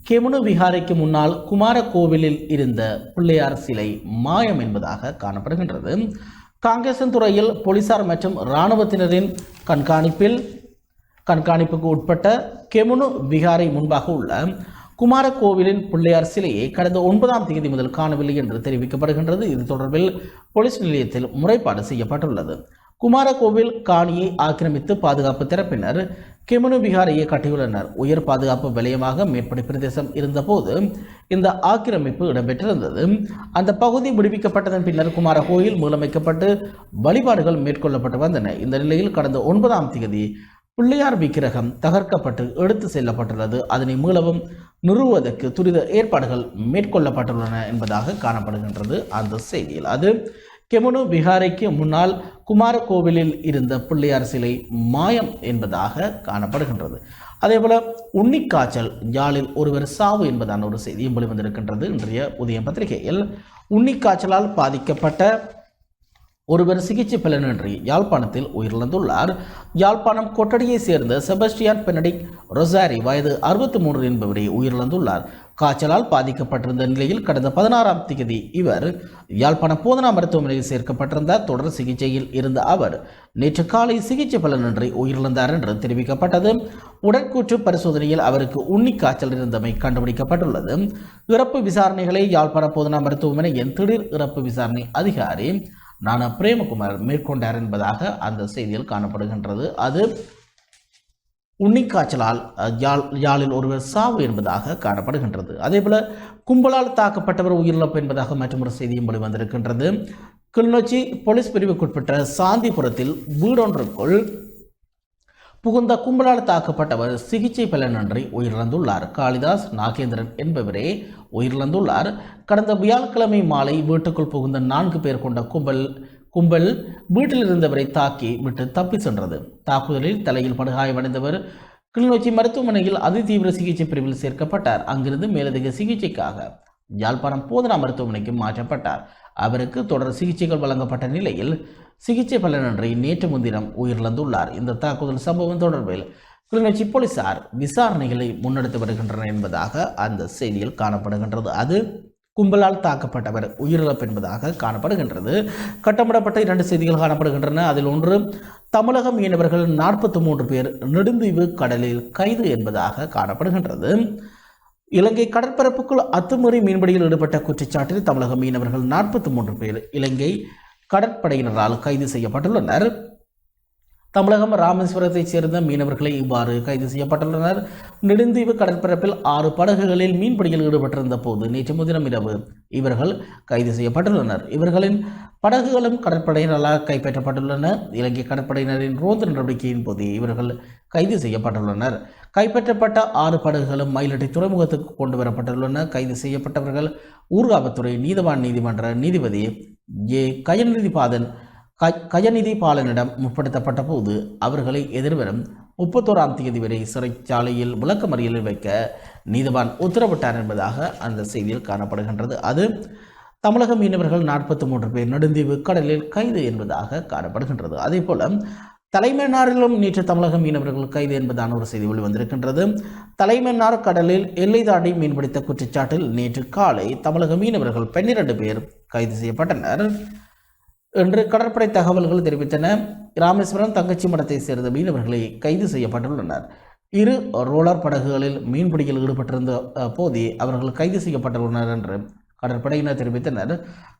கெமுனு விகாரைக்கு முன்னால் குமார கோவிலில் இருந்த பிள்ளையார் சிலை மாயம் என்பதாக காணப்படுகின்றது. காங்கேசன் துறையில் போலீசார் மற்றும் இராணுவத்தினரின் கண்காணிப்புக்கு உட்பட்ட கெமுனு விகாரை முன்பாக உள்ள குமார கோவிலின் பிள்ளையார் சிலையை கடந்த 9ஆம் தேதி முதல் காணவில்லை என்று தெரிவிக்கப்படுகின்றது. இது தொடர்பில் போலீஸ் நிலையத்தில் முறைப்பாடு செய்யப்பட்டுள்ளது. குமார கோவில் காணியை ஆக்கிரமித்து பாதுகாப்பு தரப்பினர் கெமுனு விகாரையை கட்டியுள்ளனர். உயர் பாதுகாப்பு வலயமாக மேற்படி பிரதேசம் இருந்தபோது இந்த ஆக்கிரமிப்பு இடம்பெற்றிருந்தது. அந்த பகுதி விடுவிக்கப்பட்டதன் பின்னர் குமார கோயில் மூலமைக்கப்பட்டு வழிபாடுகள் மேற்கொள்ளப்பட்டு வந்தன. இந்த நிலையில் கடந்த 9ஆம் தேதி பிள்ளையார் விக்கிரகம் தகர்க்கப்பட்டு எடுத்து செல்லப்பட்டுள்ளது. அதனை மீளவும் நிறுவுவதற்கு துரித ஏற்பாடுகள் மேற்கொள்ளப்பட்டுள்ளன என்பதாக காணப்படுகின்றது அந்த செய்தியில். அது கெமுனு விகாரைக்கு முன்னால் குமார கோவிலில் இருந்த பிள்ளையார் சிலை மாயம் என்பதாக காணப்படுகின்றது. அதேபோல உன்னிக்காய்ச்சல், யாழில் ஒருவர் சாவு என்பதான ஒரு செய்தியும் வெளிவந்திருக்கின்றது. இன்றைய உதய பத்திரிகையில் உன்னிக்காய்ச்சலால் பாதிக்கப்பட்ட ஒருவர் சிகிச்சை பலனின்றி யாழ்ப்பாணத்தில் உயிரிழந்துள்ளார். யாழ்ப்பாணம் கொட்டடியை சேர்ந்த செபஸ்டியான் பெனடிக் ரொசாரி வயது 63 என்பவரே உயிரிழந்துள்ளார். காய்ச்சலால் பாதிக்கப்பட்டிருந்த நிலையில் கடந்த 16ஆம் தேதி இவர் யாழ்ப்பாணம் போதனா மருத்துவமனையில் சேர்க்கப்பட்டிருந்தார். தொடர் சிகிச்சையில் இருந்த அவர் நேற்று காலை சிகிச்சை பலனின்றி உயிரிழந்தார் என்று தெரிவிக்கப்பட்டது. உடற்கூற்று பரிசோதனையில் அவருக்கு உண்ணி காய்ச்சல் இருந்தமை கண்டுபிடிக்கப்பட்டுள்ளது. இறப்பு விசாரணைகளை யாழ்ப்பாணம் போதனா மருத்துவமனையின் திடீர் இறப்பு விசாரணை அதிகாரி நானா பிரேமகுமார் மேற்கொண்டார் என்பதாக அந்த செய்தியில் காணப்படுகின்றது. அது உன்னிக்காய்ச்சலால் யாழில் ஒருவர் சாவு என்பதாக காணப்படுகின்றது. அதேபோல கும்பலால் தாக்கப்பட்டவர் உயிரிழப்பு என்பதாக மற்றொரு செய்தியும் வெளிவந்திருக்கின்றது. கிளிநொச்சி போலீஸ் பிரிவுக்குட்பட்ட சாந்திபுரத்தில் வீடொன்றுக்குள் புகுந்த கும்பலால் தாக்கப்பட்டவர் சிகிச்சை பலனின்றி உயிரிழந்துள்ளார். காளிதாஸ் நாகேந்திரன் என்பவரே உயிரிழந்துள்ளார். கடந்த வியாழக்கிழமை மாலை வீட்டுக்குள் புகுந்த 4 பேர் கொண்ட கும்பல் வீட்டில் இருந்தவரை தாக்கி விட்டு தப்பி சென்றது. தாக்குதலில் தலையில் படுகாயமடைந்தவர் கிளிநொச்சி மருத்துவமனையில் அதிதீவிர சிகிச்சை பிரிவில் சேர்க்கப்பட்டார். அங்கிருந்து மேலதிக சிகிச்சைக்காக யாழ்ப்பாணம் போதனா மருத்துவமனைக்கு மாற்றப்பட்டார். அவருக்கு தொடர் சிகிச்சைகள் வழங்கப்பட்ட நிலையில் சிகிச்சை பலனின்றி நேற்று முன்தினம் உயிரிழந்துள்ளார். இந்த தாக்குதல் சம்பவம் தொடர்பில் கிளிநொச்சி போலீசார் விசாரணைகளை முன்னெடுத்து வருகின்றனர் என்பதாக அந்த செய்தியில் காணப்படுகின்றது. அது கும்பலால் தாக்கப்பட்டவர் உயிரிழப்பு என்பதாக காணப்படுகின்றது. கட்டமிடப்பட்ட 2 செய்திகள் காணப்படுகின்றன. அதில் ஒன்று, தமிழக மீனவர்கள் 43 பேர் நெடுந்தீவு கடலில் கைது என்பதாக காணப்படுகின்றது. இலங்கை கடற்பரப்புக்குள் அத்துமீறி மீன்பிடியில் ஈடுபட்ட குற்றச்சாட்டில் தமிழக மீனவர்கள் 43 பேர் இலங்கை கடற்படையினரால் கைது செய்யப்பட்டுள்ளனர். தமிழகம் ராமேஸ்வரத்தைச் சேர்ந்த மீனவர்களை இவ்வாறு கைது செய்யப்பட்டுள்ளனர். நெடுந்தீவு கடற்பரப்பில் 6 படகுகளில் மீன்பிடியில் ஈடுபட்டிருந்த போது நேற்று முன்தினம் இரவு இவர்கள் கைது செய்யப்பட்டுள்ளனர். இவர்களின் படகுகளும் கடற்படையினரால் கைப்பற்றப்பட்டுள்ளன. இலங்கை கடற்படையினரின் ரோந்து நடவடிக்கையின் போது இவர்கள் கைது செய்யப்பட்டுள்ளனர். கைப்பற்றப்பட்ட 6 படகுகளும் மயிலட்டி துறைமுகத்துக்கு கொண்டு வரப்பட்டுள்ளன. கைது செய்யப்பட்டவர்கள் ஊர்காவத்துறை நீதவான் நீதிமன்ற நீதிபதி ஏ கயநிதி பாலனிடம் முற்படுத்தப்பட்ட போது அவர்களை எதிர்வரும் 31ஆம் தேதி வரை சிறைச்சாலையில் விளக்கமறியலில் வைக்க நீதிவான் உத்தரவிட்டார் என்பதாக அந்த செய்தியில் காணப்படுகின்றது. அது தமிழக மீனவர்கள் 43 பேர் நெடுந்தீவு கடலில் கைது என்பதாக காணப்படுகின்றது. அதே போல தலைமன்னாரிலும் நேற்று தமிழக மீனவர்கள் கைது என்பதான ஒரு செய்தி வெளிவந்திருக்கின்றது. தலைமன்னார் கடலில் எல்லை தாண்டி மீன்பிடித்த குற்றச்சாட்டில் நேற்று காலை தமிழக மீனவர்கள் 12 பேர் கைது செய்யப்பட்டனர் என்று கடற்படை தகவல்கள் தெரிவித்தன. ராமேஸ்வரம் தங்கச்சி மடத்தை சேர்ந்த மீனவர்களை கைது செய்யப்பட்டுள்ளனர். 2 ரோலர் படகுகளில் மீன்பிடியில் ஈடுபட்டிருந்த போதே அவர்கள் கைது செய்யப்பட்டுள்ளனர் என்று கடற்படையினர் தெரிவித்தனர்.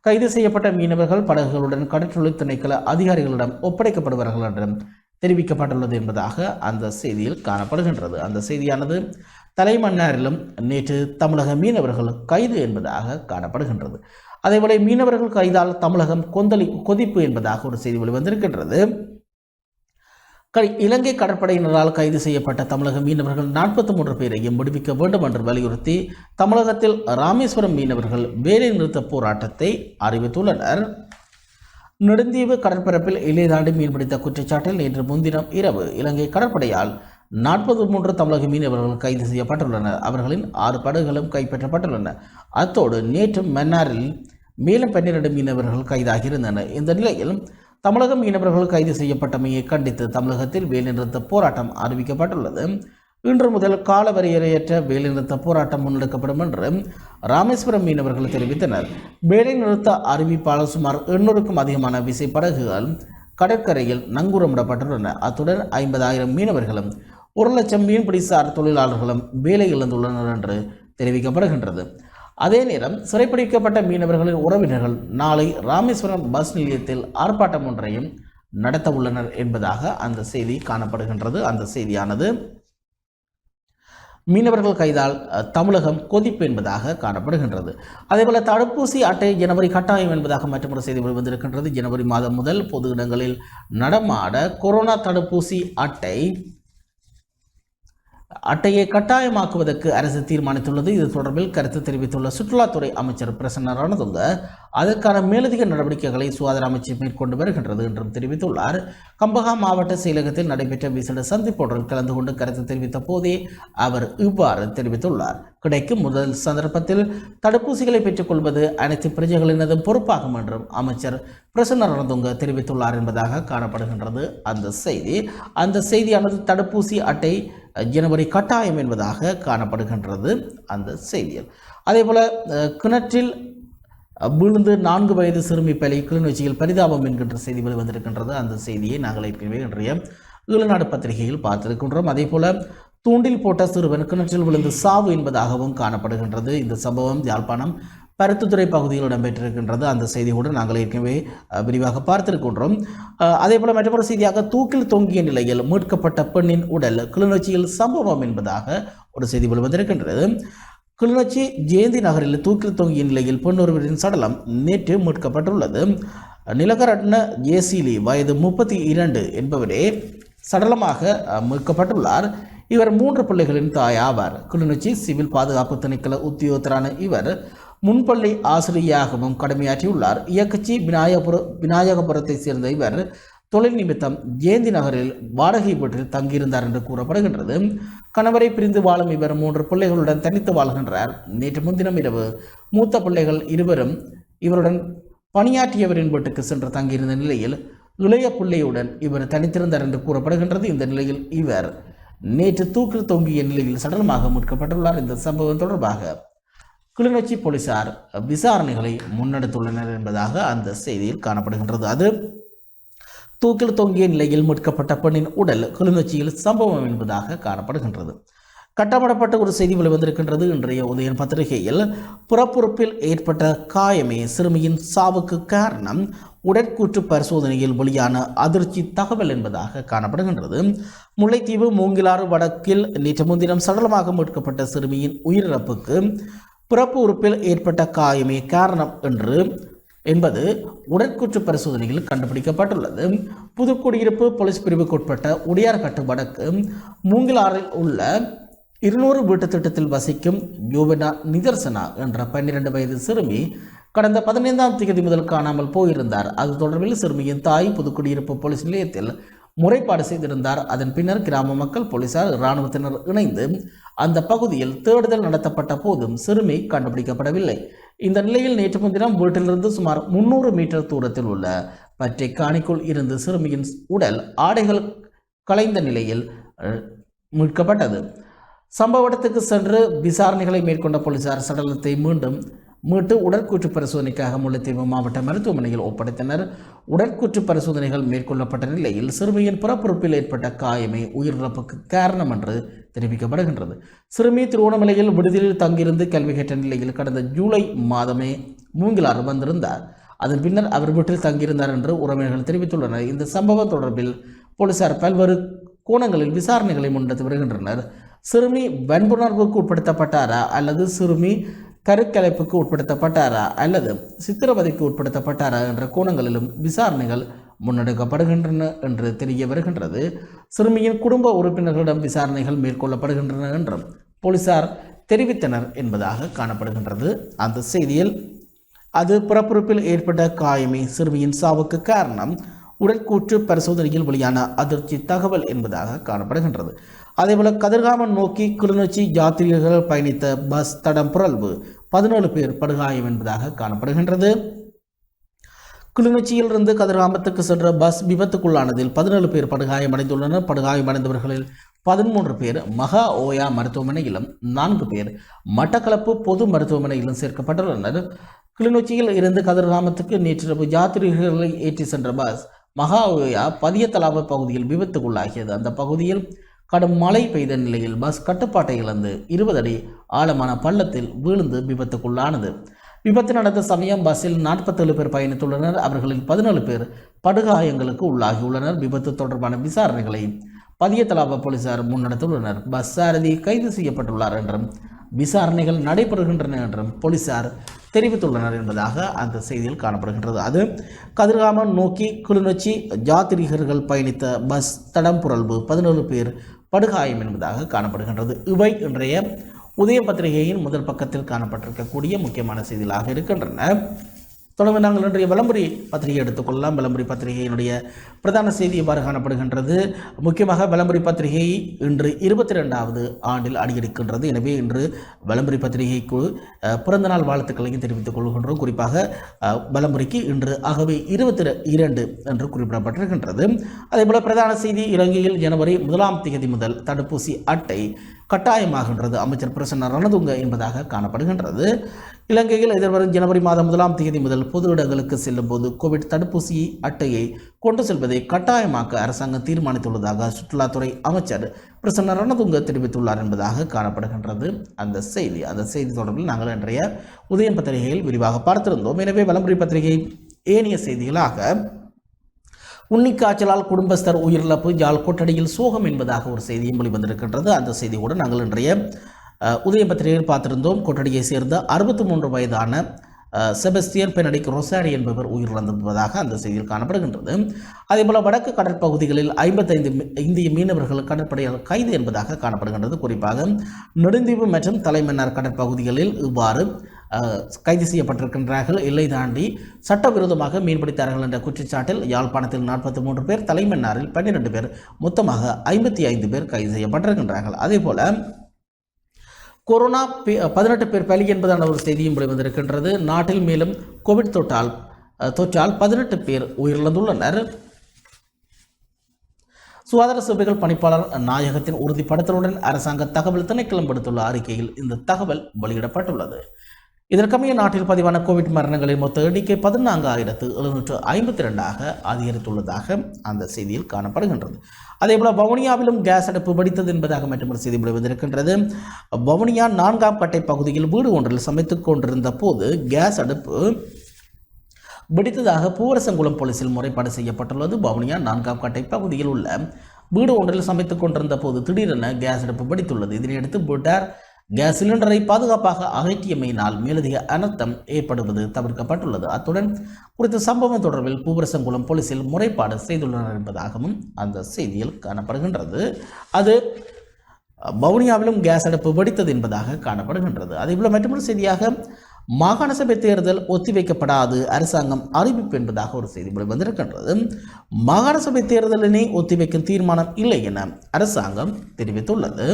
கைது செய்யப்பட்ட மீனவர்கள் படகுகளுடன் கடற்றொழில் திணைக்கள அதிகாரிகளிடம் ஒப்படைக்கப்படுவார்கள் என்றும் தெரிவிக்கப்பட்டுள்ளது என்பதாக அந்த செய்தியில் காணப்படுகின்றது. அந்த செய்தியானது தலைமன்னாரிலும் நேற்று தமிழக மீனவர்கள் கைது என்பதாக காணப்படுகின்றது. அதேபோல மீனவர்கள் கைதால் தமிழகம் கொதிப்பு என்பதாக ஒரு செய்தி வெளிவந்திருக்கின்றது. இலங்கை கடற்படையினரால் கைது செய்யப்பட்ட தமிழக மீனவர்கள் 43 பேரையும் விடுவிக்க வேண்டும் என்று வலியுறுத்தி தமிழகத்தில் ராமேஸ்வரம் மீனவர்கள் வேலை நிறுத்த போராட்டத்தை அறிவித்துள்ளனர். நெடுந்தீவு கடற்பரப்பில் எல்லை தாண்டி மீன்பிடித்த குற்றச்சாட்டில் நேற்று முன்தினம் இரவு இலங்கை கடற்படையால் 43 தமிழக மீனவர்கள் கைது செய்யப்பட்டுள்ளனர். அவர்களின் 6 படகுகளும் கைப்பற்றப்பட்டுள்ளன. அத்தோடு நேற்று மன்னாரில் மேலும் 12 மீனவர்கள் கைதாகியிருந்தனர். இந்த நிலையில் தமிழக மீனவர்கள் கைது செய்யப்பட்டமையை கண்டித்து தமிழகத்தில் வேலைநிறுத்த போராட்டம் அறிவிக்கப்பட்டுள்ளது. இன்று முதல் காலவரையறையற்ற வேலைநிறுத்த போராட்டம் முன்னெடுக்கப்படும் என்று ராமேஸ்வரம் மீனவர்கள் தெரிவித்தனர். வேலைநிறுத்த அறிவிப்பாளர் சுமார் 800க்கும் அதிகமான விசைப்படகுகள் கடற்கரையில் நங்கூரமிடப்பட்டுள்ளன. அத்துடன் 50,000 மீனவர்களும் 1 லட்சம் மீன்பிடிசார் தொழிலாளர்களும் வேலை இழந்துள்ளனர் என்று தெரிவிக்கப்படுகின்றது. அதே நேரம் சிறைப்பிடிக்கப்பட்ட மீனவர்களின் உறவினர்கள் நாளை ராமேஸ்வரம் பஸ் நிலையத்தில் ஆர்ப்பாட்டம் ஒன்றையும் நடத்த உள்ளனர் என்பதாக அந்த செய்தி காணப்படுகின்றது. அந்த செய்தியானது மீனவர்கள் கைதால் தமிழகம் கொதிப்பு என்பதாக காணப்படுகின்றது. அதேபோல தடுப்பூசி அட்டை ஜனவரி கட்டாயம் என்பதாக மற்றொரு செய்தி வெளிவந்திருக்கின்றது. ஜனவரி மாதம் முதல் பொது இடங்களில் நடமாட கொரோனா தடுப்பூசி அட்டையை கட்டாயமாக்குவதற்கு அரசு தீர்மானித்துள்ளது. இது தொடர்பில் கருத்து தெரிவித்துள்ள சுற்றுலாத்துறை அமைச்சர் பிரசன்ன ரணதுங்க அதற்கான மேலதிக நடவடிக்கைகளை சுகாதார அமைச்சு மேற்கொண்டு வருகின்றது என்றும் தெரிவித்துள்ளார். கம்பஹா மாவட்ட செயலகத்தில் நடைபெற்ற விசேட சந்திப்பொன்றில் கலந்து கொண்டு கருத்து தெரிவித்த போதே அவர் இவ்வாறு தெரிவித்துள்ளார். கிடைக்கும் முதல் சந்தர்ப்பத்தில் தடுப்பூசிகளை பெற்றுக் கொள்வது அனைத்து பிரஜைகளினதும் பொறுப்பாகும் என்றும் அமைச்சர் பிரசன்ன ரணதுங்க தெரிவித்துள்ளார் என்பதாக காணப்படுகின்றது அந்த செய்தியானது தடுப்பூசி அட்டை ஜனவரி கட்டாயம் என்பதாக காணப்படுகின்றது அந்த செய்தியில். அதேபோல கிணற்றில் விழுந்து 4 வயது சிறுமி பலி கிளிநொச்சியில் பரிதாபம் என்கின்ற செய்தி வெளிவந்திருக்கின்றது. அந்த செய்தியை நாங்கள் ஏற்கனவே இன்றைய ஈழநாடு பத்திரிகையில் பார்த்திருக்கின்றோம். அதேபோல தூண்டில் போட்ட சிறுவன் கிணற்றில் விழுந்து சாவு என்பதாகவும் காணப்படுகின்றது. இந்த சம்பவம் யாழ்ப்பாணம் பருத்தித்துறை பகுதியில் இடம்பெற்றிருக்கின்றது. அந்த செய்தி கூட நாங்கள் ஏற்கனவே விரிவாக பார்த்திருக்கின்றோம். அதேபோல மற்றொரு செய்தியாக தூக்கில் தொங்கிய நிலையில் மீட்கப்பட்ட பெண்ணின் உடல் கிளிநொச்சியில் சம்பவம் என்பதாக ஒரு செய்தி வெளிவந்திருக்கின்றது. கிளிநொச்சி ஜெயந்தி நகரில் தூக்கில் தொங்கிய நிலையில் பெண்ணொருவரின் சடலம் நேற்று மீட்கப்பட்டுள்ளது. நிலகரட்ன ஜேசிலி வயது 32 என்பவரே சடலமாக மீட்கப்பட்டுள்ளார். இவர் 3 பிள்ளைகளின் தாய் ஆவார். கிளிநொச்சி சிவில் பாதுகாப்பு திணைக்கள உத்தியோகத்தரான இவர் முன்பள்ளி ஆசிரியராகவும் கடமையாற்றியுள்ளார். இயக்கச்சி விநாயகபுரத்தை சேர்ந்த இவர் தொழில் நிமித்தம் ஜெயந்தி நகரில் வாடகை வீட்டில் தங்கியிருந்தார் என்று கூறப்படுகின்றது. கணவரை பிரிந்து வாழும் இவர் 3 பிள்ளைகளுடன் தனித்து வாழ்கின்றார். நேற்று முன்தினம் இரவு மூத்த பிள்ளைகள் இருவரும் இவருடன் பணியாற்றியவரின் வீட்டுக்கு சென்று தங்கியிருந்த நிலையில் இளைய பிள்ளையுடன் இவர் தனித்திருந்தார் என்று கூறப்படுகின்றது. இந்த நிலையில் இவர் நேற்று தூக்கில் தொங்கிய நிலையில் சடலமாக மீட்கப்பட்டுள்ளார். இந்த சம்பவம் தொடர்பாக கிளிநொச்சி போலீசார் விசாரணைகளை முன்னெடுத்துள்ளனர் என்பதாக அந்த செய்தியில் காணப்படுகின்றது. அது தூக்கில் தொங்கிய நிலையில் மீட்கப்பட்ட பெண்ணின் உடல் கிளிநொச்சியில் சம்பவம் என்பதாக காணப்படுகின்றது. கட்டப்படப்பட்ட ஒரு செய்தி வெளிவந்திருக்கின்றது. இன்றைய உதயன் பத்திரிகையில் புறப்புறுப்பில் ஏற்பட்ட காயமே சிறுமியின் சாவுக்கு காரணம், உடற்கூற்று பரிசோதனையில் வெளியான அதிர்ச்சி தகவல் என்பதாக காணப்படுகின்றது. முல்லைத்தீவு மூங்கிலாறு வடக்கில் நேற்று முன்தினம் சடலமாக மீட்கப்பட்ட சிறுமியின் உயிரிழப்புக்கு பிறப்பு உறுப்பில் ஏற்பட்ட காயமே காரணம் என்பது உடற்கூற்று பரிசோதனையில் கண்டுபிடிக்கப்பட்டுள்ளது. புதுக்குடியிருப்பு போலீஸ் பிரிவுக்குட்பட்ட உடையார்கட்டு வடக்கு மூங்கிலாறில் உள்ள 200 வீட்டு திட்டத்தில் வசிக்கும் யோவனா நிதர்சனா என்ற 12 வயது சிறுமி கடந்த 15ஆம் தேதி முதல் காணாமல் போயிருந்தார். அது தொடர்பில் சிறுமியின் தாய் புதுக்குடியிருப்பு போலீஸ் நிலையத்தில் முறைப்பாடு செய்திருந்தார். அதன் பின்னர் கிராம மக்கள், போலீசார், இராணுவத்தினர் இணைந்து அந்த பகுதியில் தேடுதல் நடத்தப்பட்ட போதும் சிறுமி கண்டுபிடிக்கப்படவில்லை. இந்த நிலையில் நேற்று முன்தினம் வீட்டிலிருந்து சுமார் 300 மீட்டர் தூரத்தில் உள்ள பற்றை காணிக்குள் இருந்து சிறுமியின் உடல் ஆடைகள் கலைந்த நிலையில் மீட்கப்பட்டது. சம்பவ இடத்துக்கு சென்று விசாரணைகளை மேற்கொண்ட போலீசார் சடலத்தை மீட்டு உடற்கூற்று பரிசோதனைக்காக முல்லைத்தீவு மாவட்ட மருத்துவமனையில் ஒப்படைத்தனர். உடற்கூற்று பரிசோதனைகள் மேற்கொள்ளப்பட்ட நிலையில் சிறுமியின் புறப்புறுப்பில் ஏற்பட்ட காயமே உயிரிழப்புக்கு காரணம் என்று தெரிவிக்கப்படுகின்றது. சிறுமி திருவோணமலையில் விடுதியில் தங்கியிருந்து கல்வி கேட்ட நிலையில் கடந்த ஜூலை மாதமே மூங்கிலாறு வந்திருந்தார். அதன் பின்னர் அவர் வீட்டில் தங்கியிருந்தார் என்று உறவினர்கள் தெரிவித்துள்ளனர். இந்த சம்பவம் தொடர்பில் போலீசார் பல்வேறு கோணங்களில் விசாரணைகளை முன்னெடுத்து வருகின்றனர். சிறுமி வன்புணர்வுக்கு உட்படுத்தப்பட்டாரா அல்லது சிறுமி கருக்கலைப்புக்கு உட்படுத்தப்பட்டாரா அல்லது சித்திரவதைக்கு உட்படுத்தப்பட்டாரா என்ற கோணங்களிலும் விசாரணைகள் முன்னெடுக்கப்படுகின்றன என்று தெரிய வருகின்றது. சிறுமியின் குடும்ப உறுப்பினர்களிடம் விசாரணைகள் மேற்கொள்ளப்படுகின்றன என்றும் போலீசார் தெரிவித்தனர் என்பதாக காணப்படுகின்றது. அந்த செய்தியில் அது பிறப்புறுப்பில் ஏற்பட்ட காயமே சிறுமியின் சாவுக்கு காரணம், உடற்கூற்று பரிசோதனையில் வெளியான அதிர்ச்சி தகவல் என்பதாக காணப்படுகின்றது. அதேபோல கதிர்காமம் நோக்கி கிளிநொச்சி யாத்ரீகர்கள் பயணித்த பஸ் தடம் புரள்வு, 17 பேர் படுகாயம் என்பதாக காணப்படுகின்றது. கிளிநொச்சியிலிருந்து கதிர்காமத்துக்கு சென்ற பஸ் விபத்துக்குள்ளானதில் 17 பேர் படுகாயமடைந்துள்ளனர். படுகாயமடைந்தவர்களில் 13 பேர் மகா ஓயா மருத்துவமனையிலும் 4 பேர் மட்டக்களப்பு பொது மருத்துவமனையிலும் சேர்க்கப்பட்டுள்ளனர். கிளிநொச்சியில் இருந்து கதிர்காமத்துக்கு நேற்றிரவு யாத்ரீகர்களை ஏற்றி சென்ற பஸ் மகா ஓயா பதியத்தலாவ பகுதியில் விபத்துக்குள்ளாகியது. அந்த பகுதியில் கடும் மழை பெய்த நிலையில் பஸ் கட்டுப்பாட்டை இழந்து 20 அடி ஆழமான பள்ளத்தில் வீழ்ந்து விபத்துக்குள்ளானது. விபத்து நடந்த சமயம் பஸ்ஸில் 47 பேர் பயணித்துள்ளனர். அவர்களில் 17 பேர் படுகாயங்களுக்கு உள்ளாகியுள்ளனர். விபத்து தொடர்பான விசாரணைகளை பதியத்தலாவ போலீசார் முன்னெடுத்துள்ளனர். பஸ் சாரதி கைது செய்யப்பட்டுள்ளார் என்றும் விசாரணைகள் நடைபெறுகின்றன என்றும் போலீசார் தெரிவித்துள்ளனர் என்பதாக அந்த செய்தியில் காணப்படுகின்றது. அது கதிர்காமம் நோக்கி கிளிநொச்சி யாத்ரீகர்கள் பயணித்த பஸ் தடம் புரள்வு, 17 பேர் படுகாயம் என்பதாக காணப்படுகின்றது. இவை இன்றைய உதய பத்திரிகையின் முதல் பக்கத்தில் காணப்பட்டிருக்கக்கூடிய முக்கியமான செய்திகளாக இருக்கின்றன. தொடர்ந்து நாங்கள் இன்றைய விளம்பரி பத்திரிகை எடுத்துக்கொள்ளலாம். விளம்பரி பத்திரிகையினுடைய பிரதான செய்தி இவ்வாறு காணப்படுகின்றது. முக்கியமாக விளம்பரி பத்திரிகை இன்று 22வது ஆண்டில் அடியெடுக்கின்றது. எனவே இன்று விளம்பரி பத்திரிகைக்கு பிறந்தநாள் வாழ்த்துக்களையும் தெரிவித்துக் கொள்கின்றோம். குறிப்பாக விளம்பரிக்கு இன்று ஆகவே 22 என்று குறிப்பிடப்பட்டிருக்கின்றது. அதேபோல பிரதான செய்தி இலங்கையில் ஜனவரி 1ஆம் தேதி முதல் தடுப்பூசி அட்டை கட்டாயமாகின்றது. அமைச்சர் பிரசன்ன ரணதுங்க என்பதாக காணப்படுகின்றது. இலங்கையில் எதிர்வரும் ஜனவரி மாதம் 1ஆம் தேதி முதல் பொது இடங்களுக்கு செல்லும் போது கோவிட் தடுப்பூசி அட்டையை கொண்டு செல்வதை கட்டாயமாக்க அரசாங்கம் தீர்மானித்துள்ளதாக சுற்றுலாத்துறை அமைச்சர் பிரசன்ன ரணதுங்க தெரிவித்துள்ளார் என்பதாக காணப்படுகின்றது அந்த செய்தி தொடர்பில் நாங்கள் இன்றைய உதயம் பத்திரிகையில் விரிவாக பார்த்திருந்தோம். எனவே விளம்பரி பத்திரிகை ஏனைய செய்திகளாக உன்னிக்காய்ச்சலால் குடும்பஸ்தர் உயிரிழப்பு, யாழ் கொட்டடியில் சோகம் என்பதாக ஒரு செய்தியும் வெளிவந்திருக்கின்றது. அந்த செய்தி கூட நாங்கள் இன்றைய உதயம் பத்திரிகையில் பார்த்திருந்தோம். கொட்டடியை சேர்ந்த 63 வயதான செபஸ்டியன் பெனடிக் ரொசாரி என்பவர் உயிரிழந்திருப்பதாக அந்த செய்தியில் காணப்படுகின்றது. அதேபோல வடக்கு கடற்பகுதிகளில் 55 இந்திய மீனவர்கள் கடற்படையால் கைது என்பதாக காணப்படுகின்றது. குறிப்பாக நெடுந்தீவு மற்றும் தலைமன்னார் கடற்பகுதிகளில் இவ்வாறு கைது செய்யப்பட்டிருக்கின்றார்கள். எல்லை தாண்டி சட்டவிரோதமாக மீன்பிடித்தார்கள் என்ற குற்றச்சாட்டில் யாழ்ப்பாணத்தில் 43 பேர், தலைமன்னாரில் 12 பேர், மொத்தமாக 55 பேர் கைது செய்யப்பட்டிருக்கின்றார்கள். அதேபோல கொரோனா 18 பேர் பலி என்பதான ஒரு செய்தியும் வெளிவந்திருக்கின்றது. நாட்டில் மேலும் கோவிட் தொற்றால் 18 பேர் உயிரிழந்துள்ளனர். சுகாதார சேவைகள் பணிப்பாளர் நாயகத்தின் உறுதிப்படுத்தலுடன் அரசாங்க தகவல் திணைக்களம் விடுத்துள்ள அறிக்கையில் இந்த தகவல் வெளியிடப்பட்டுள்ளது. இதற்கமைய நாட்டில் பதிவான கோவிட் மரணங்களின் மொத்த எண்ணிக்கை 14,752 அதிகரித்துள்ளதாக அந்த செய்தியில் காணப்படுகின்றது. அதேபோல வவுனியாவிலும் கேஸ் அடுப்பு வெடித்தது என்பதாக மற்றொரு செய்தி வெளிவந்திருக்கின்றது. வவுனியா 4ஆம் கட்டை பகுதியில் வீடு ஒன்றில் சமைத்துக் கொண்டிருந்த போது கேஸ் அடுப்பு வெடித்ததாக பூவரசங்குளம் போலீசில் முறைப்பாடு செய்யப்பட்டுள்ளது. வவுனியா 4ஆம் கட்டை பகுதியில் உள்ள வீடு ஒன்றில் சமைத்துக் கொண்டிருந்த போது திடீரென கேஸ் அடுப்பு வெடித்துள்ளது. இதனையடுத்து பிட்டார் கேஸ் சிலிண்டரை பாதுகாப்பாக அகற்றியமையினால் மேலதிக அனர்த்தம் ஏற்படுவது தவிர்க்கப்பட்டுள்ளது. அத்துடன் குறித்த சம்பவம் தொடர்பில் பூவரசங்குளம் போலீசில் முறைப்பாடு செய்துள்ளனர் என்பதாகவும் அந்த செய்தியில் காணப்படுகின்றது. அது வவுனியாவிலும் கேஸ் அடுப்பு வெடித்தது என்பதாக காணப்படுகின்றது. அதேபோல மற்றொரு செய்தியாக மாகாண சபை தேர்தல் ஒத்திவைக்கப்படாது, அரசாங்கம் அறிவிப்பு என்பதாக ஒரு செய்தி வந்திருக்கின்றது. மாகாண சபை தேர்தலினை ஒத்திவைக்கும் தீர்மானம் இல்லை என அரசாங்கம் தெரிவித்துள்ளது.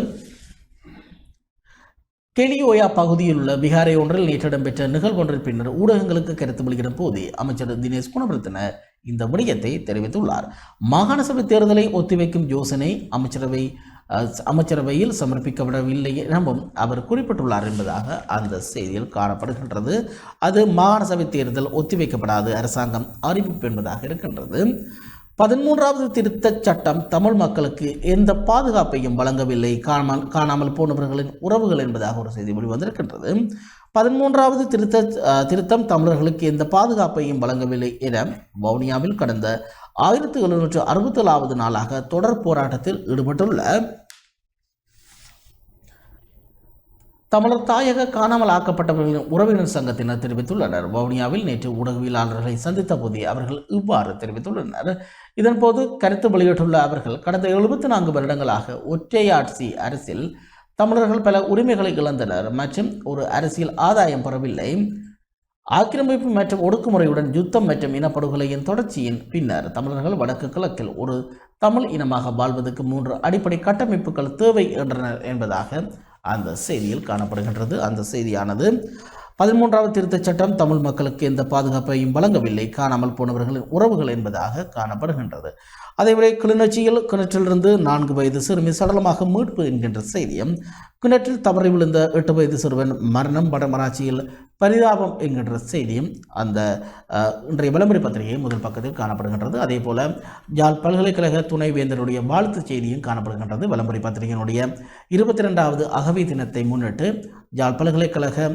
கெலியோயா பகுதியில் உள்ள விகாரை ஒன்றில் நேற்று இடம்பெற்ற நிகழ்வொன்றின் பின்னர் ஊடகங்களுக்கு கருத்து வெளியிடும் போதே அமைச்சர் தினேஷ் குணவர்த்தன இந்த விடயத்தை தெரிவித்துள்ளார். மாகாண சபை தேர்தலை ஒத்திவைக்கும் யோசனை அமைச்சரவையில் சமர்ப்பிக்கப்படவில்லை எனவும் அவர் குறிப்பிட்டுள்ளார் என்பதாக அந்த செய்தியில் காணப்படுகின்றது. அது மாகாண சபை தேர்தல் ஒத்திவைக்கப்படாது, அரசாங்கம் அறிவிப்பு என்பதாக இருக்கின்றது. 13வது திருத்தச் சட்டம் தமிழ் மக்களுக்கு எந்த பாதுகாப்பையும் வழங்கவில்லை, காணாமல் போனவர்களின் உறவுகள் என்பதாக ஒரு செய்தி வெளிவந்திருக்கின்றது. 13வது திருத்தம் தமிழர்களுக்கு எந்த பாதுகாப்பையும் வழங்கவில்லை என வவுனியாவில் கடந்த 1767வது நாளாக தொடர் போராட்டத்தில் ஈடுபட்டுள்ள தமிழர் தாயக காணாமல் ஆக்கப்பட்டவர்களின் உறவினர் சங்கத்தினர் தெரிவித்துள்ளனர். வவுனியாவில் நேற்று ஊடகவியலாளர்களை சந்தித்த போதே அவர்கள் இவ்வாறு தெரிவித்துள்ளனர். இதன்போது கருத்து வெளியிட்டுள்ள அவர்கள் கடந்த 74 வருடங்களாக ஒற்றையாட்சி அரசில் தமிழர்கள் பல உரிமைகளை இழந்தனர் மற்றும் ஒரு அரசியல் ஆதாயம் பெறவில்லை. ஆக்கிரமிப்பு மற்றும் ஒடுக்குமுறையுடன் யுத்தம் மற்றும் இனப்படுகொலையின் தொடர்ச்சியின் பின்னர் தமிழர்கள் வடக்கு கிழக்கில் ஒரு தமிழ் இனமாக வாழ்வதற்கு 3 அடிப்படை கட்டமைப்புகள் தேவை என்றனர் என்பதாக அந்த செய்தியில் காணப்படுகின்றது. அந்த செய்தியானது 13வது திருத்தச் சட்டம் தமிழ் மக்களுக்கு எந்த பாதுகாப்பையும் வழங்கவில்லை, காணாமல் போனவர்களின் உறவுகள் என்பதாக காணப்படுகின்றது. அதேவேளை கிளிநொச்சியில் கிணற்றிலிருந்து 4 வயது சிறுமி சடலமாக மீட்பு என்கின்ற செய்தியும், கிணற்றில் தவறி விழுந்த 8 வயது சிறுவன் மரணம், வடமராட்சியில் பரிதாபம் என்கின்ற செய்தியும் அந்த இன்றைய விளம்பரி பத்திரிகை முதல் பக்கத்தில் காணப்படுகின்றது. அதே போல யாழ் பல்கலைக்கழக துணைவேந்தருடைய வாழ்த்து செய்தியும் காணப்படுகின்றது. விளம்பரி பத்திரிகையினுடைய 22வது அகவை தினத்தை முன்னிட்டு யாழ் பல்கலைக்கழக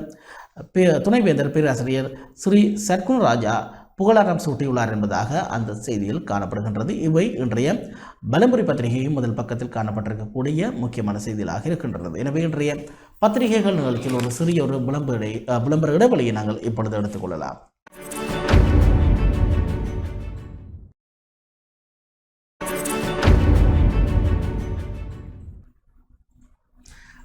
துணைவேந்தர் பேராசிரியர் ஸ்ரீ சர்க்குணராஜா புகழாரம் சூட்டியுள்ளார் என்பதாக அந்த செய்தியில் காணப்படுகின்றது. இவை இன்றைய விளம்பரி பத்திரிகையும் முதல் பக்கத்தில் காணப்பட்டிருக்கக்கூடிய முக்கியமான செய்திகளாக இருக்கின்றது. எனவே இன்றைய பத்திரிகைகள் நிகழ்ச்சியில் ஒரு சிறிய ஒரு விளம்பர இடைவெளியை நாங்கள் இப்பொழுது எடுத்துக்கொள்ளலாம்.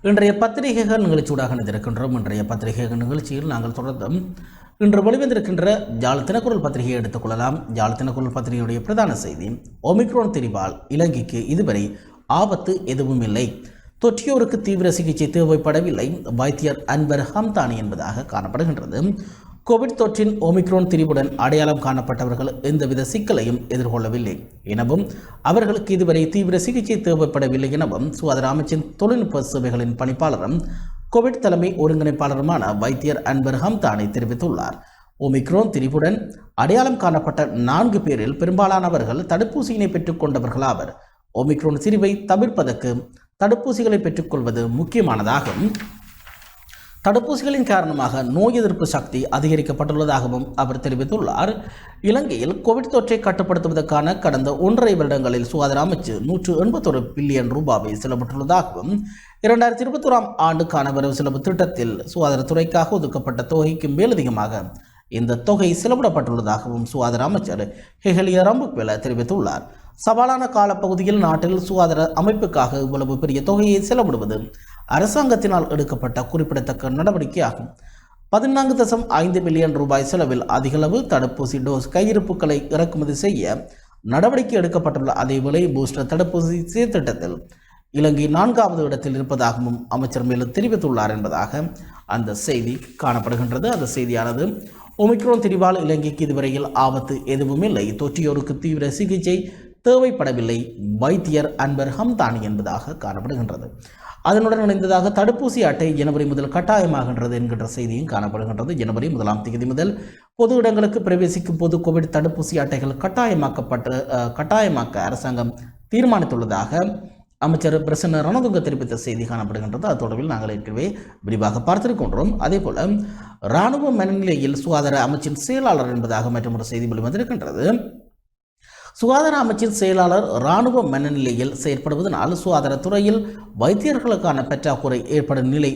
இன்றைய பத்திரிகைகள் நிகழ்ச்சியூடாக இணைந்திருக்கின்றோம். இன்றைய பத்திரிகைகள் நிகழ்ச்சியில் நாங்கள் தொடர்ந்து இன்று வெளிவந்திருக்கின்ற ஜாழ் தினக்குரல் பத்திரிகையை எடுத்துக்கொள்ளலாம். ஜாழ் தினக்குரல் பத்திரிகையுடைய பிரதான செய்தி, ஒமிக்ரோன் திரிபால் இலங்கைக்கு இதுவரை ஆபத்து எதுவும் இல்லை, தொற்றியோருக்கு தீவிர சிகிச்சை தேவைப்படவில்லை, வைத்தியர் அன்வர் ஹம்தானி என்பதாக காணப்படுகின்றது. கோவிட் தொற்றின் ஒமிக்ரோன் திரிவுடன் அடையாளம் காணப்பட்டவர்கள் எந்தவித சிக்கலையும் எதிர்கொள்ளவில்லை எனவும் அவர்களுக்கு இதுவரை தீவிர சிகிச்சை தேவைப்படவில்லை எனவும் சுகாதார அமைச்சின் தொழில்நுட்ப சேவைகளின் பணிப்பாளரும் கோவிட் தலைமை ஒருங்கிணைப்பாளருமான வைத்தியர் அன்வர் ஹம்தானி தெரிவித்துள்ளார். ஒமிக்ரோன் திரிவுடன் அடையாளம் காணப்பட்ட 4 பேரில் பெரும்பாலானவர்கள் தடுப்பூசியினை பெற்றுக் கொண்டவர்களாவர். ஒமிக்ரோன் திரிவை தவிர்ப்பதற்கு தடுப்பூசிகளை பெற்றுக்கொள்வது முக்கியமானதாகும். தடுப்பூசிகளின் காரணமாக நோய் எதிர்ப்பு சக்தி அதிகரிக்கப்பட்டுள்ளதாகவும் அவர் தெரிவித்துள்ளார். இலங்கையில் கோவிட் தொற்றை கட்டுப்படுத்துவதற்கான கடந்த 1.5 வருடங்களில் சுகாதார அமைச்சு 181 பில்லியன் ரூபாவை செலவிட்டுள்ளதாகவும் 2021 ஆண்டுக்கான வரவு செலவு திட்டத்தில் சுகாதாரத்துறைக்காக ஒதுக்கப்பட்ட தொகைக்கு மேலதிகமாக இந்த தொகை செலவிடப்பட்டுள்ளதாகவும் சுகாதார அமைச்சர் ஹெஹலிய ரம்புக்வெல தெரிவித்துள்ளார். சவாலான காலப்பகுதியில் நாட்டில் சுகாதார அமைப்புக்காக இவ்வளவு பெரிய தொகையை செலவிடுவது அரசாங்கத்தினால் எடுக்கப்பட்ட குறிப்பிடத்தக்க நடவடிக்கையாகும். 14.5 பில்லியன் ரூபாய் செலவில் அதிகளவு தடுப்பூசி டோஸ் கையிருப்புகளை இறக்குமதி செய்ய நடவடிக்கை எடுக்கப்பட்டுள்ள அதேவேளை பூஸ்டர் தடுப்பூசி சீர்திட்டத்தில் இலங்கை 4வது இடத்தில் இருப்பதாகவும் அமைச்சர் மேலும் தெரிவித்துள்ளார் என்பதாக அந்த செய்தி காணப்படுகின்றது. அந்த செய்தியானது, ஒமிக்ரோன் திரிவால் இலங்கைக்கு இதுவரையில் ஆபத்து எதுவும் இல்லை, தொற்றியோருக்கு தீவிர சிகிச்சை தேவைப்படவில்லை, வைத்தியர் அன்வர் ஹம்தானி என்பதாக காணப்படுகின்றது. அதனுடன் இணைந்ததாக தடுப்பூசி அட்டை ஜனவரி முதல் கட்டாயமாகின்றது என்கின்ற செய்தியும் காணப்படுகின்றது. ஜனவரி 1ஆம் தேதி முதல் பொது இடங்களுக்கு பிரவேசிக்கும் போது கோவிட் தடுப்பூசி அட்டைகள் கட்டாயமாக்க அரசாங்கம் தீர்மானித்துள்ளதாக அமைச்சர் பிரசன்ன ரணதுங்க தெரிவித்த செய்தி காணப்படுகின்றது. அது தொடர்பில் நாங்கள் ஏற்கனவே விரிவாக பார்த்திருக்கின்றோம். அதே போல இராணுவ மனநிலையில் சுகாதார அமைச்சின் செயலாளர் என்பதாக மற்றொரு செய்தி வெளிவந்திருக்கின்றது. சுகாதார அமைச்சின் செயலாளர் இராணுவ மனநிலையில் செயற்படுவதனால் சுகாதாரத்துறையில் வைத்தியர்களுக்கான பற்றாக்குறை ஏற்படும் நிலை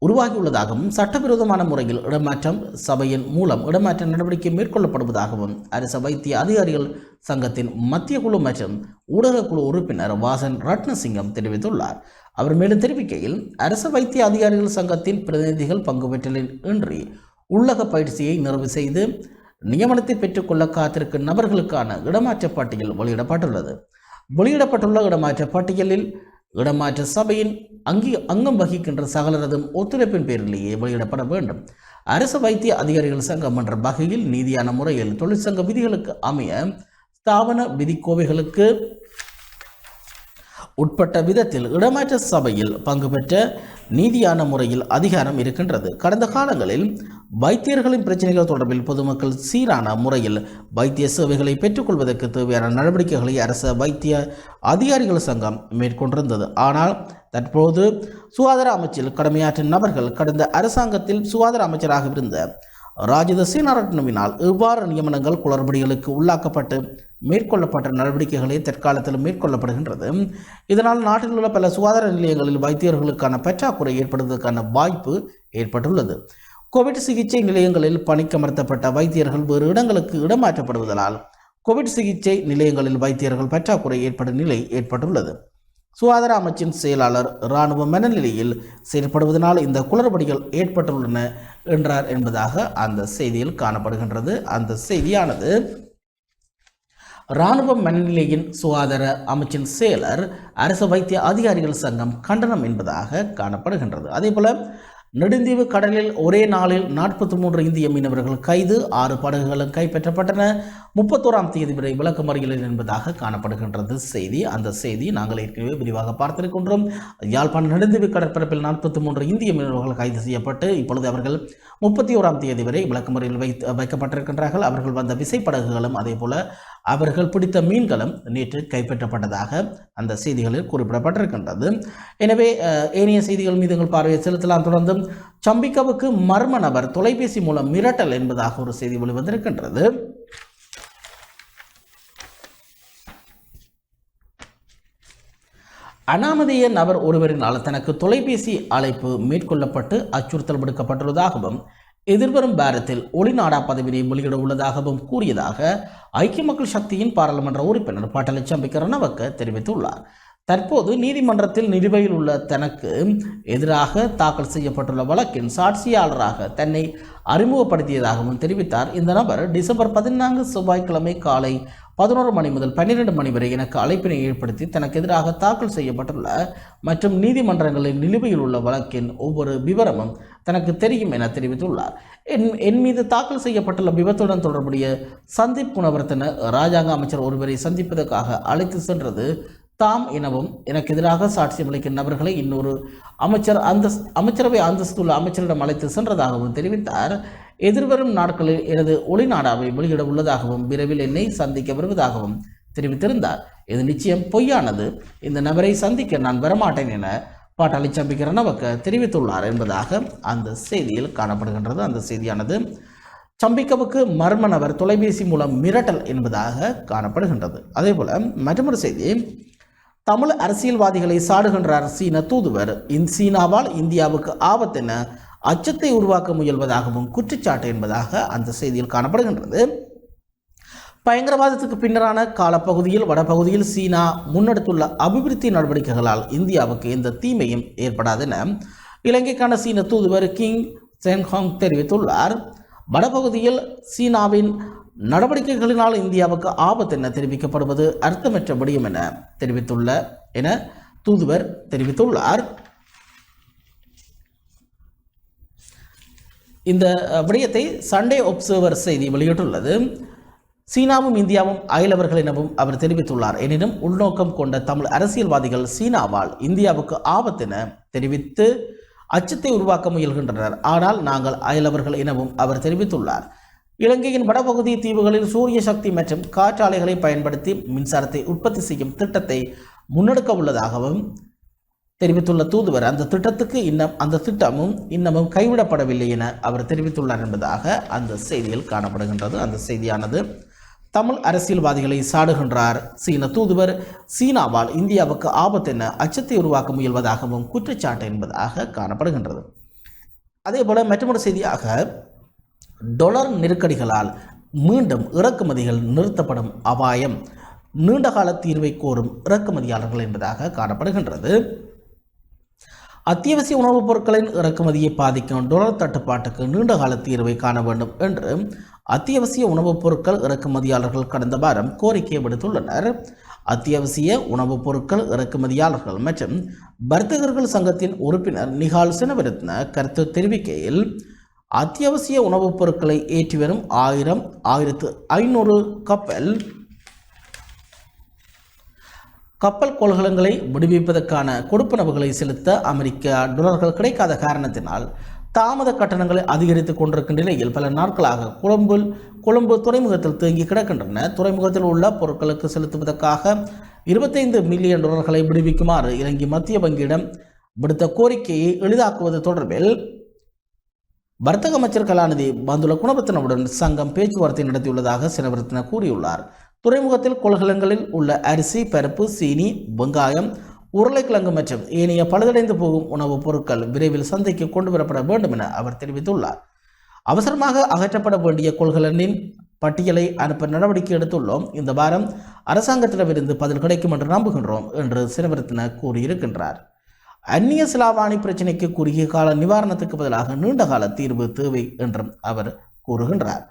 உருவாகியுள்ளதாகவும் சட்டவிரோதமான முறையில் இடமாற்றம் சபையின் மூலம் இடமாற்ற நடவடிக்கை மேற்கொள்ளப்படுவதாகவும் அரச வைத்திய அதிகாரிகள் சங்கத்தின் மத்திய குழு மற்றும் ஊடக குழு உறுப்பினர் வாசன் ரட்னசிங்கம் தெரிவித்துள்ளார். அவர் மேலும் தெரிவிக்கையில், அரச வைத்திய அதிகாரிகள் சங்கத்தின் பிரதிநிதிகள் பங்கு பெற்றலின் இன்றி உள்ளக பயிற்சியை நிறைவு செய்து நியமனத்தை பெற்றுக்கொள்ள காத்திருக்கும் நபர்களுக்கான இடமாற்ற பட்டியல் வெளியிடப்பட்டுள்ள இடமாற்ற பட்டியலில் இடமாற்ற சபையின் அங்கம் வகிக்கின்ற சகலரதும் ஒத்துழைப்பின் பேரிலேயே வெளியிடப்பட வேண்டும். அரசு வைத்திய அதிகாரிகள் சங்கம் என்ற வகையில் நீதியான முறையில் தொழிற்சங்க விதிகளுக்கு அமைய ஸ்தாபன விதிக்கோவைகளுக்கு உட்பட்ட விதத்தில் இடமாற்ற சபையில் பங்கு பெற்ற நீதியான முறையில் அதிகாரம் இருக்கின்றது. கடந்த காலங்களில் வைத்தியர்களின் பிரச்சனைகள் தொடர்பில் பொதுமக்கள் சீரான முறையில் வைத்திய சேவைகளை பெற்றுக்கொள்வதற்கு தேவையான நடவடிக்கைகளை அரச வைத்திய அதிகாரிகள் சங்கம் மேற்கொண்டிருந்தது. ஆனால் தற்போது சுகாதார அமைச்சில் கடமையாற்றும் நபர்கள் கடந்த அரசாங்கத்தில் சுகாதார அமைச்சராக இருந்த ராஜித சேனாரட்னவினால் இவ்வாறு நியமனங்கள் குளறுபடிகளுக்கு உள்ளாக்கப்பட்டு மேற்கொள்ளப்பட்ட நடவடிக்கைகளே தற்காலத்தில் மேற்கொள்ளப்படுகின்றது. இதனால் நாட்டில் உள்ள பல சுகாதார நிலையங்களில் வைத்தியர்களுக்கான பற்றாக்குறை ஏற்படுவதற்கான வாய்ப்பு ஏற்பட்டுள்ளது. கோவிட் சிகிச்சை நிலையங்களில் பணிக்கமர்த்தப்பட்ட வைத்தியர்கள் வேறு இடங்களுக்கு இடமாற்றப்படுவதால் கோவிட் சிகிச்சை நிலையங்களில் வைத்தியர்கள் பற்றாக்குறை ஏற்படும் நிலை ஏற்பட்டுள்ளது. சுகாதார அமைச்சின் செயலாளர் இராணுவ மனநிலையில் செயல்படுவதனால் இந்த குளறுபடிகள் ஏற்பட்டுள்ளன என்றார் என்பதாக அந்த செய்தியில் காணப்படுகின்றது. அந்த செய்தியானது இராணுவ மனநிலையின் சுகாதார அமைச்சின் செயலர் அரசு வைத்திய அதிகாரிகள் சங்கம் கண்டனம் என்பதாக காணப்படுகின்றது. அதேபோல நெடுந்தீவு கடலில் ஒரே நாளில் 43 இந்திய மீனவர்கள் கைது, 6 படகுகளும் கைப்பற்றப்பட்டன, 31ஆம் தேதி வரை விளக்கமறியலில் என்பதாக காணப்படுகின்றது செய்தி. அந்த செய்தி நாங்கள் ஏற்கனவே விரிவாக பார்த்திருக்கின்றோம். யாழ்ப்பாணம் நெடுந்தீவு கடற்பரப்பில் 43 இந்திய மீனவர்கள் கைது செய்யப்பட்டு இப்பொழுது அவர்கள் 31ஆம் தேதி வரை விளக்கமறியலில் வைக்கப்பட்டிருக்கின்றார்கள். அவர்கள் வந்த விசைப்படகுகளும் அதே போல அவர்கள் பிடித்த மீன்களும் நேற்று கைப்பற்றப்பட்டதாக அந்த செய்திகளில் குறிப்பிடப்பட்டிருக்கின்றது. எனவே ஏனைய செய்திகள் மீது எங்கள் பார்வையை செலுத்தலாம். தொடர்ந்து சம்பிக்காவுக்கு மர்ம நபர் தொலைபேசி மூலம் மிரட்டல் என்பதாக ஒரு செய்தி வெளிவந்திருக்கின்றது. அனாமதேய நபர் ஒருவரினால் தனக்கு தொலைபேசி அழைப்பு மேற்கொள்ளப்பட்டு அச்சுறுத்தல் விடுக்கப்பட்டுள்ளதாகவும் எதிர்வரும் வாரத்தில் ஒளிநாடா பதவியை வெளியிட உள்ளதாகவும் கூறியதாக ஐக்கிய மக்கள் சக்தியின் பாராளுமன்ற உறுப்பினர் பாட்டலி சம்பிக்க ரணவக்க தெரிவித்துள்ளார். தற்போது நீதிமன்றத்தில் நிலுவையில் உள்ள தனக்கு எதிராக தாக்கல் செய்யப்பட்டுள்ள வழக்கின் சாட்சியாளராக தன்னை அறிமுகப்படுத்தியதாகவும் தெரிவித்தார். இந்த நபர் டிசம்பர் 14 செவ்வாய்க்கிழமை காலை 11 மணி முதல் 12 மணி வரை எனக்கு அழைப்பினை ஏற்படுத்தி தனக்கு எதிராக தாக்கல் செய்யப்பட்டுள்ள மற்றும் நீதிமன்றங்களில் நிலுவையில் உள்ள வழக்கின் ஒவ்வொரு விவரமும் தனக்கு தெரியும் என தெரிவித்துள்ளார். என் மீது தாக்கல் செய்யப்பட்டுள்ள விபத்துடன் தொடர்புடைய சந்தீப் குணவர்த்தன இராஜாங்க அமைச்சர் ஒருவரை சந்திப்பதற்காக அழைத்து சென்றது தாம் எனவும் எனக்கு எதிராக சாட்சியம் அளிக்கும் நபர்களை இன்னொரு அமைச்சரவை அந்தஸ்துள்ள அமைச்சரிடம் அழைத்து சென்றதாகவும் தெரிவித்தார். எதிர்வரும் நாட்களில் எனது ஒளிநாடாவை வெளியிட உள்ளதாகவும் விரைவில் என்னை சந்திக்க வருவதாகவும் தெரிவித்திருந்தார். இது நிச்சயம் பொய்யானது. இந்த நபரை சந்திக்க நான் வரமாட்டேன் என பாட்டாளி சம்பிக்க ரணவக்க தெரிவித்துள்ளார் என்பதாக அந்த செய்தியில் காணப்படுகின்றது. அந்த செய்தியானது சம்பிக்கவுக்கு மர்ம நபர் தொலைபேசி மூலம் மிரட்டல் என்பதாக காணப்படுகின்றது. அதே போல மற்றொரு செய்தி, தமிழ் அரசியல்வாதிகளை சாடுகின்றார் சீன தூதுவர். சீனாவால் இந்தியாவுக்கு ஆபத்தென அச்சத்தை உருவாக்க முயல்வதாகவும் குற்றச்சாட்டு என்பதாக அந்த செய்தியில் காணப்படுகின்றது. பயங்கரவாதத்துக்கு பின்னரான காலப்பகுதியில் வடபகுதியில் சீனா முன்னெடுத்துள்ள அபிவிருத்தி நடவடிக்கைகளால் இந்தியாவுக்கு எந்த தீமையும் ஏற்படாதென இலங்கைக்கான சீன தூதுவர் கிங் சென்ஹாங் தெரிவித்துள்ளார். வடபகுதியில் சீனாவின் நடவடிக்கைகளினால் இந்தியாவுக்கு ஆபத்து என தெரிவிக்கப்படுவது அர்த்தமற்ற விடயம் என தூதுவர் தெரிவித்துள்ளார். இந்த விடயத்தை சண்டே ஒப்சர்வர் செய்தி வெளியிட்டுள்ளது. சீனாவும் இந்தியாவும் அயலவர்கள் எனவும் அவர் தெரிவித்துள்ளார். எனினும் உள்நோக்கம் கொண்ட தமிழ் அரசியல்வாதிகள் சீனாவால் இந்தியாவுக்கு ஆபத்தென தெரிவித்து அச்சத்தை உருவாக்க முயல்கின்றனர். ஆனால் நாங்கள் அயலவர்கள் எனவும் அவர் தெரிவித்துள்ளார். இலங்கையின் வடபகுதி தீவுகளில் சூரிய சக்தி மற்றும் காற்றாலைகளை பயன்படுத்தி மின்சாரத்தை உற்பத்தி செய்யும் திட்டத்தை முன்னெடுக்க உள்ளதாகவும் தெரிவித்துள்ள தூதுவர் அந்த திட்டமும் இன்னமும் கைவிடப்படவில்லை என அவர் தெரிவித்துள்ளார் என்பதாக அந்த செய்தியில் காணப்படுகின்றது. அந்த செய்தியானது தமிழ் அரசியல்வாதிகளை சாடுகின்றார் சீன தூதுவர், சீனாவால் இந்தியாவுக்கு ஆபத்து என அச்சத்தை உருவாக்க முயல்வதாகவும் குற்றச்சாட்டு என்பதாக காணப்படுகின்றது. அதே போல மற்றொரு செய்தியாக, டொலர் நெருக்கடிகளால் மீண்டும் இறக்குமதிகள் நிறுத்தப்படும் அபாயம், நீண்டகால தீர்வை கோரும் இறக்குமதியாளர்கள் என்பதாக காணப்படுகின்றது. அத்தியாவசிய உணவுப் பொருட்களின் இறக்குமதியை பாதிக்கும் டொலர் தட்டுப்பாட்டுக்கு நீண்டகால தீர்வை காண வேண்டும் என்று அத்தியாவசிய உணவுப் பொருட்கள் இறக்குமதியாளர்கள் கடந்த வாரம் கோரிக்கை விடுத்துள்ளனர். அத்தியாவசிய உணவுப் பொருட்கள் இறக்குமதியாளர்கள் மற்றும் வர்த்தகர்கள் சங்கத்தின் உறுப்பினர் நிகால் செனவிரத்ன கருத்து தெரிவிக்கையில், அத்தியாவசிய உணவுப் பொருட்களை ஏற்றி வரும் 1500 கப்பல் கொள்கலங்களை விடுவிப்பதற்கான கொடுப்பனவுகளை செலுத்த அமெரிக்க டாலர்கள் கிடைக்காத காரணத்தினால் தாமத கட்டணங்களை அதிகரித்துக் கொண்டிருக்கும் நிலையில் பல நாட்களாக கொழும்பு துறைமுகத்தில் தேங்கி கிடக்கின்றன. துறைமுகத்தில் உள்ள பொருட்களுக்கு செலுத்துவதற்காக 25 மில்லியன் டாலர்களை விடுவிக்குமாறு இலங்கை மத்திய வங்கியிடம் விடுத்த கோரிக்கையை எளிதாக்குவது தொடர்பில் வர்த்தக அமைச்சர் கலாநிதி பந்துல குணவர்த்தனவுடன் சங்கம் பேச்சுவார்த்தை நடத்தியுள்ளதாக செனவரத்ன கூறியுள்ளார். துறைமுகத்தில் கொள்கலங்களில் உள்ள அரிசி, பருப்பு, சீனி, வெங்காயம், உருளைக்கிழங்கு மற்றும் ஏனைய பழுதடைந்து போகும் உணவுப் பொருட்கள் விரைவில் சந்தைக்கு கொண்டு வரப்பட வேண்டும் என அவர் தெரிவித்துள்ளார். அவசரமாக அகற்றப்பட வேண்டிய கொள்கலனின் பட்டியலை அனுப்ப நடவடிக்கை எடுத்துள்ளோம். இந்த வாரம் அரசாங்கத்திடமிருந்து பதில் கிடைக்கும் என்று நம்புகின்றோம் என்று செனவரத்ன கூறியிருக்கின்றார். அந்நிய செலாவணி பிரச்சினைக்கு குறுகிய கால நிவாரணத்துக்கு பதிலாக நீண்டகால தீர்வு தேவை என்றும் அவர் கூறுகின்றார்.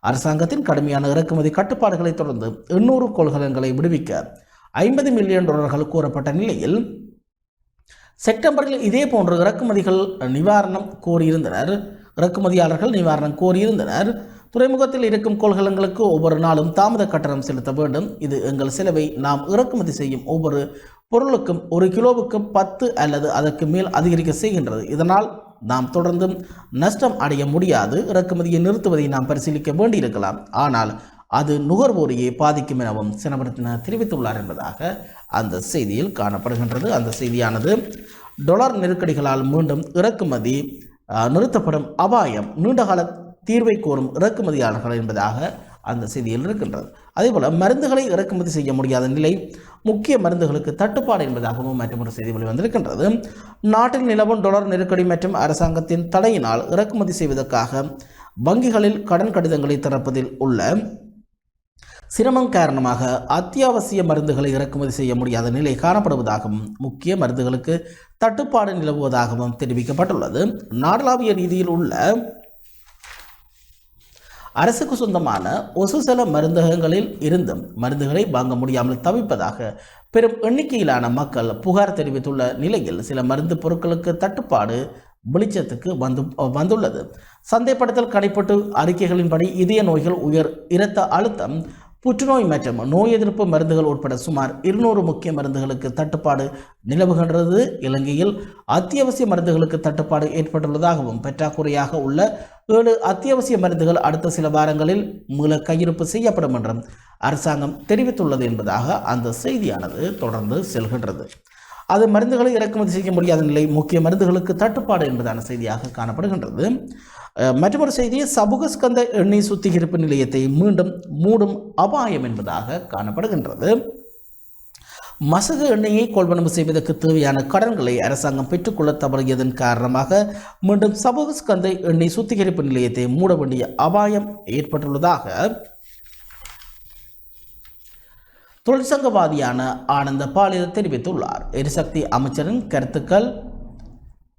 அரசாங்கத்தின் கடுமையான இறக்குமதி கட்டுப்பாடுகளை தொடர்ந்து 800 கொள்கலன்களை விடுவிக்க 50 மில்லியன் டாலர்கள் கோரப்பட்ட நிலையில் செப்டம்பரில் இதே போன்ற இறக்குமதியாளர்கள் நிவாரணம் கோரியிருந்தனர். துறைமுகத்தில் இருக்கும் கொள்கலன்களுக்கு ஒவ்வொரு நாளும் தாமத கட்டணம் செலுத்த வேண்டும். இது எங்கள் செலவை நாம் இறக்குமதி செய்யும் ஒவ்வொரு பொருளுக்கும் 1 கிலோவுக்கு 10 அல்லது அதற்கு மேல் அதிகரிக்க செய்கின்றது. இதனால் நாம் தொடர்ந்து நஷ்டம் அடைய முடியாது. இறக்குமதியை நிறுத்துவதை நாம் பரிசீலிக்க வேண்டியிருக்கலாம், ஆனால் அது நுகர்வோரையே பாதிக்கும் எனவும் செனவரத்ன தெரிவித்துள்ளார் என்பதாக அந்த செய்தியில் காணப்படுகின்றது. அந்த செய்தியானது டொலர் நெருக்கடிகளால் மீண்டும் இறக்குமதி நிறுத்தப்படும் அபாயம், நீண்டகால தீர்வை கோரும் இறக்குமதியாளர்கள் என்பதாக அந்த செய்தியில் இருக்கின்றது. அதேபோல மருந்துகளை இறக்குமதி செய்ய முடியாத நிலை, முக்கிய மருந்துகளுக்கு தட்டுப்பாடு என்பதாகவும் மற்றொரு செய்தி வெளிவந்திருக்கின்றது. நாட்டில் நிலவும் டொலர் நெருக்கடி மற்றும் அரசாங்கத்தின் தடையினால் இறக்குமதி செய்வதற்காக வங்கிகளில் கடன் கடிதங்களை திறப்பதில் உள்ள சிரமம் காரணமாக அத்தியாவசிய மருந்துகளை இறக்குமதி செய்ய முடியாத நிலை காணப்படுவதாகவும் முக்கிய மருந்துகளுக்கு தட்டுப்பாடு நிலவுவதாகவும் தெரிவிக்கப்பட்டுள்ளது. நாடளாவிய ரீதியில் உள்ள அரசுக்கு சொந்தமான ஒசுசல மருந்தகங்களில் இருந்தும் மருந்துகளை வாங்க முடியாமல் தவிப்பதாக பெரும் எண்ணிக்கையிலான மக்கள் புகார் தெரிவித்துள்ள நிலையில் சில மருந்து பொருட்களுக்கு தட்டுப்பாடு வெளிச்சத்துக்கு வந்துள்ளது. சந்தைப்படுத்தல் கணிப்பீட்டு அறிக்கைகளின்படி இதய நோய்கள், உயர் இரத்த அழுத்தம், புற்றுநோய் மற்றும் நோய் எதிர்ப்பு மருந்துகள் உட்பட சுமார் 200 முக்கிய மருந்துகளுக்கு தட்டுப்பாடு நிலவுகின்றது. இலங்கையில் அத்தியாவசிய மருந்துகளுக்கு தட்டுப்பாடு ஏற்பட்டுள்ளதாகவும் பற்றாக்குறையாக உள்ள 7 அத்தியாவசிய மருந்துகள் அடுத்த சில வாரங்களில் மூல கையிருப்பு செய்யப்படும் என்றும் அரசாங்கம் தெரிவித்துள்ளது என்பதாக அந்த செய்தியானது தொடர்ந்து செல்கின்றது. அது மருந்துகளை இறக்குமதி செய்ய முடியாத நிலை, முக்கிய மருந்துகளுக்கு தட்டுப்பாடு என்பதான செய்தியாக காணப்படுகின்றது. மற்றொரு செய்தி, சபுகஸ்கந்த எண்ணெய் சுத்திகரிப்பு நிலையத்தை மீண்டும் மூடும் அபாயம் என்பதாக காணப்படுகின்றது. மசகு எண்ணெயை கொள்வனவு செய்வதற்கு தேவையான கடன்களை அரசாங்கம் பெற்றுக்கொள்ள தவறியதன் காரணமாக மீண்டும் சபுகஸ்கந்த எண்ணெய் சுத்திகரிப்பு நிலையத்தை மூட வேண்டிய அபாயம் ஏற்பட்டுள்ளதாக தொழிற்சங்கவாதியான ஆனந்த பாலித தெரிவித்துள்ளார். எரிசக்தி அமைச்சரின் கருத்துக்கள்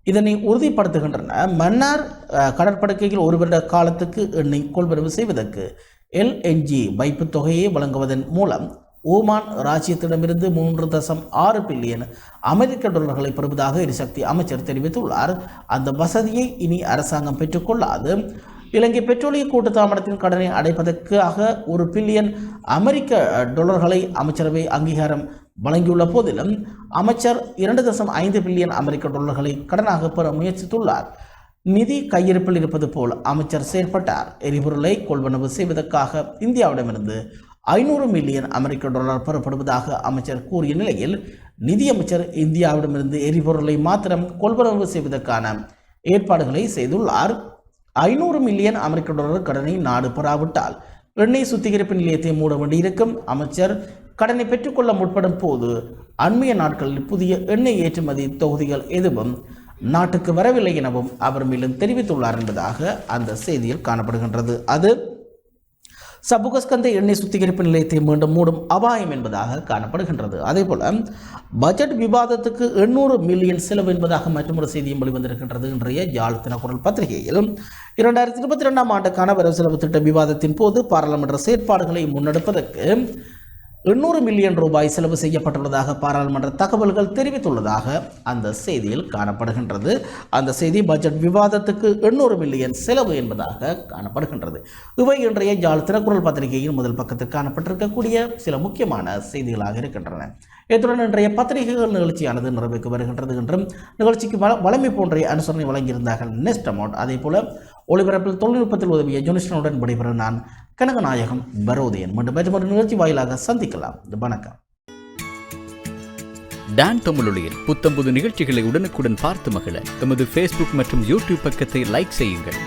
இதனை உறுதிப்படுத்துகின்றன. மன்னார் கடற்படுக்கையில் ஒரு வருட காலத்துக்கு எண்ணெய் கொள்வனவு செய்வதற்கு LNG வைப்பு தொகையை வழங்குவதன் மூலம் ஓமான் ராஜ்யத்திடமிருந்து 3.6 பில்லியன் அமெரிக்க டாலர்களை பெறுவதாக எரிசக்தி அமைச்சர் தெரிவித்துள்ளார். அந்த வசதியை இனி அரசாங்கம் பெற்றுக்கொள்ளாது. இலங்கை பெட்ரோலிய கூட்டுத்தாபனத்தின் கடனை அடைப்பதற்காக 1 பில்லியன் அமெரிக்க டாலர்களை அமைச்சரவை அங்கீகாரம் வழங்கியுள்ள போதிலும் அமைச்சர் 2.5 பில்லியன் அமெரிக்க டாலர்களை கடனாக பெற முயற்சித்துள்ளார். நிதி கையிருப்பில் இருப்பது போல் அமைச்சர் செயல்பட்டார். எரிபொருளை கொள்வனவு செய்வதற்காக இந்தியாவிடமிருந்து 500 மில்லியன் அமெரிக்க டாலர் பெறப்படுவதாக அமைச்சர் கூறிய நிலையில் நிதியமைச்சர் இந்தியாவிடமிருந்து எரிபொருளை மாத்திரம் கொள்வனவு செய்வதற்கான ஏற்பாடுகளை செய்துள்ளார். 500 மில்லியன் அமெரிக்க டாலர் கடனை நாடு பெறாவிட்டால் எண்ணெய் சுத்திகரிப்பு நிலையத்தை மூட வேண்டியிருக்கும். அமைச்சர் கடனை பெற்றுக்கொள்ள முற்படும் போது அண்மைய நாட்களில் புதிய எண்ணெய் ஏற்றுமதி தொகுதிகள் எதுவும் நாட்டுக்கு வரவில்லை எனவும் அவர் மேலும் தெரிவித்துள்ளார் என்பதாக அந்த செய்தியில் காணப்படுகின்றது. அது சபுகஸ்கந்த எண்ணெய் சுத்திகரிப்பு நிலையத்தை மீண்டும் மூடும் அபாயம் என்பதாக காணப்படுகின்றது. அதேபோல பட்ஜெட் விவாதத்துக்கு 800 மில்லியன் செலவு என்பதாக மற்றொரு செய்தியும் வெளிவந்திருக்கின்றது. இன்றைய யாழ் தினக்குரல் பத்திரிகையில் 2022ஆம் ஆண்டுக்கான வரவு செலவு திட்ட விவாதத்தின் போது பாராளுமன்ற செயற்பாடுகளை முன்னெடுப்பதற்கு 800 மில்லியன் ரூபாய் செலவு செய்யப்பட்டுள்ளதாக பாராளுமன்ற தகவல்கள் தெரிவித்துள்ளதாக அந்த செய்தியில் காணப்படுகின்றது. அந்த செய்தி பட்ஜெட் விவாதத்துக்கு 800 மில்லியன் செலவு என்பதாக காணப்படுகின்றது. இவை இன்றைய யாழ் தினக்குரல் பத்திரிகையின் முதல் பக்கத்தில் காணப்பட்டிருக்கக்கூடிய சில முக்கியமான செய்திகளாக இருக்கின்றன. இத்துடன் இன்றைய பத்திரிகைகள் நிகழ்ச்சியானது நிறைவுக்கு வருகின்றது என்றும் நிகழ்ச்சிக்கு வளமை போன்ற அனுசரணை வழங்கியிருந்தார்கள் நெஸ்ட் அமௌண்ட். அதே போல ஒளிபரப்பில் தொழில்நுட்பத்தில் உதவிய ஜோனிஸ்டனுடன் விடைபெறும் நான் கனகநாயகம் பரோதயன். மீண்டும் மற்றொரு நிகழ்ச்சி வாயிலாக சந்திக்கலாம். வணக்கம். டான் தமிழொலியில் புத்தம்புது நிகழ்ச்சிகளை உடனுக்குடன் பார்த்து மகிழ எமது Facebook மற்றும் YouTube பக்கத்தை லைக் செய்யுங்கள்.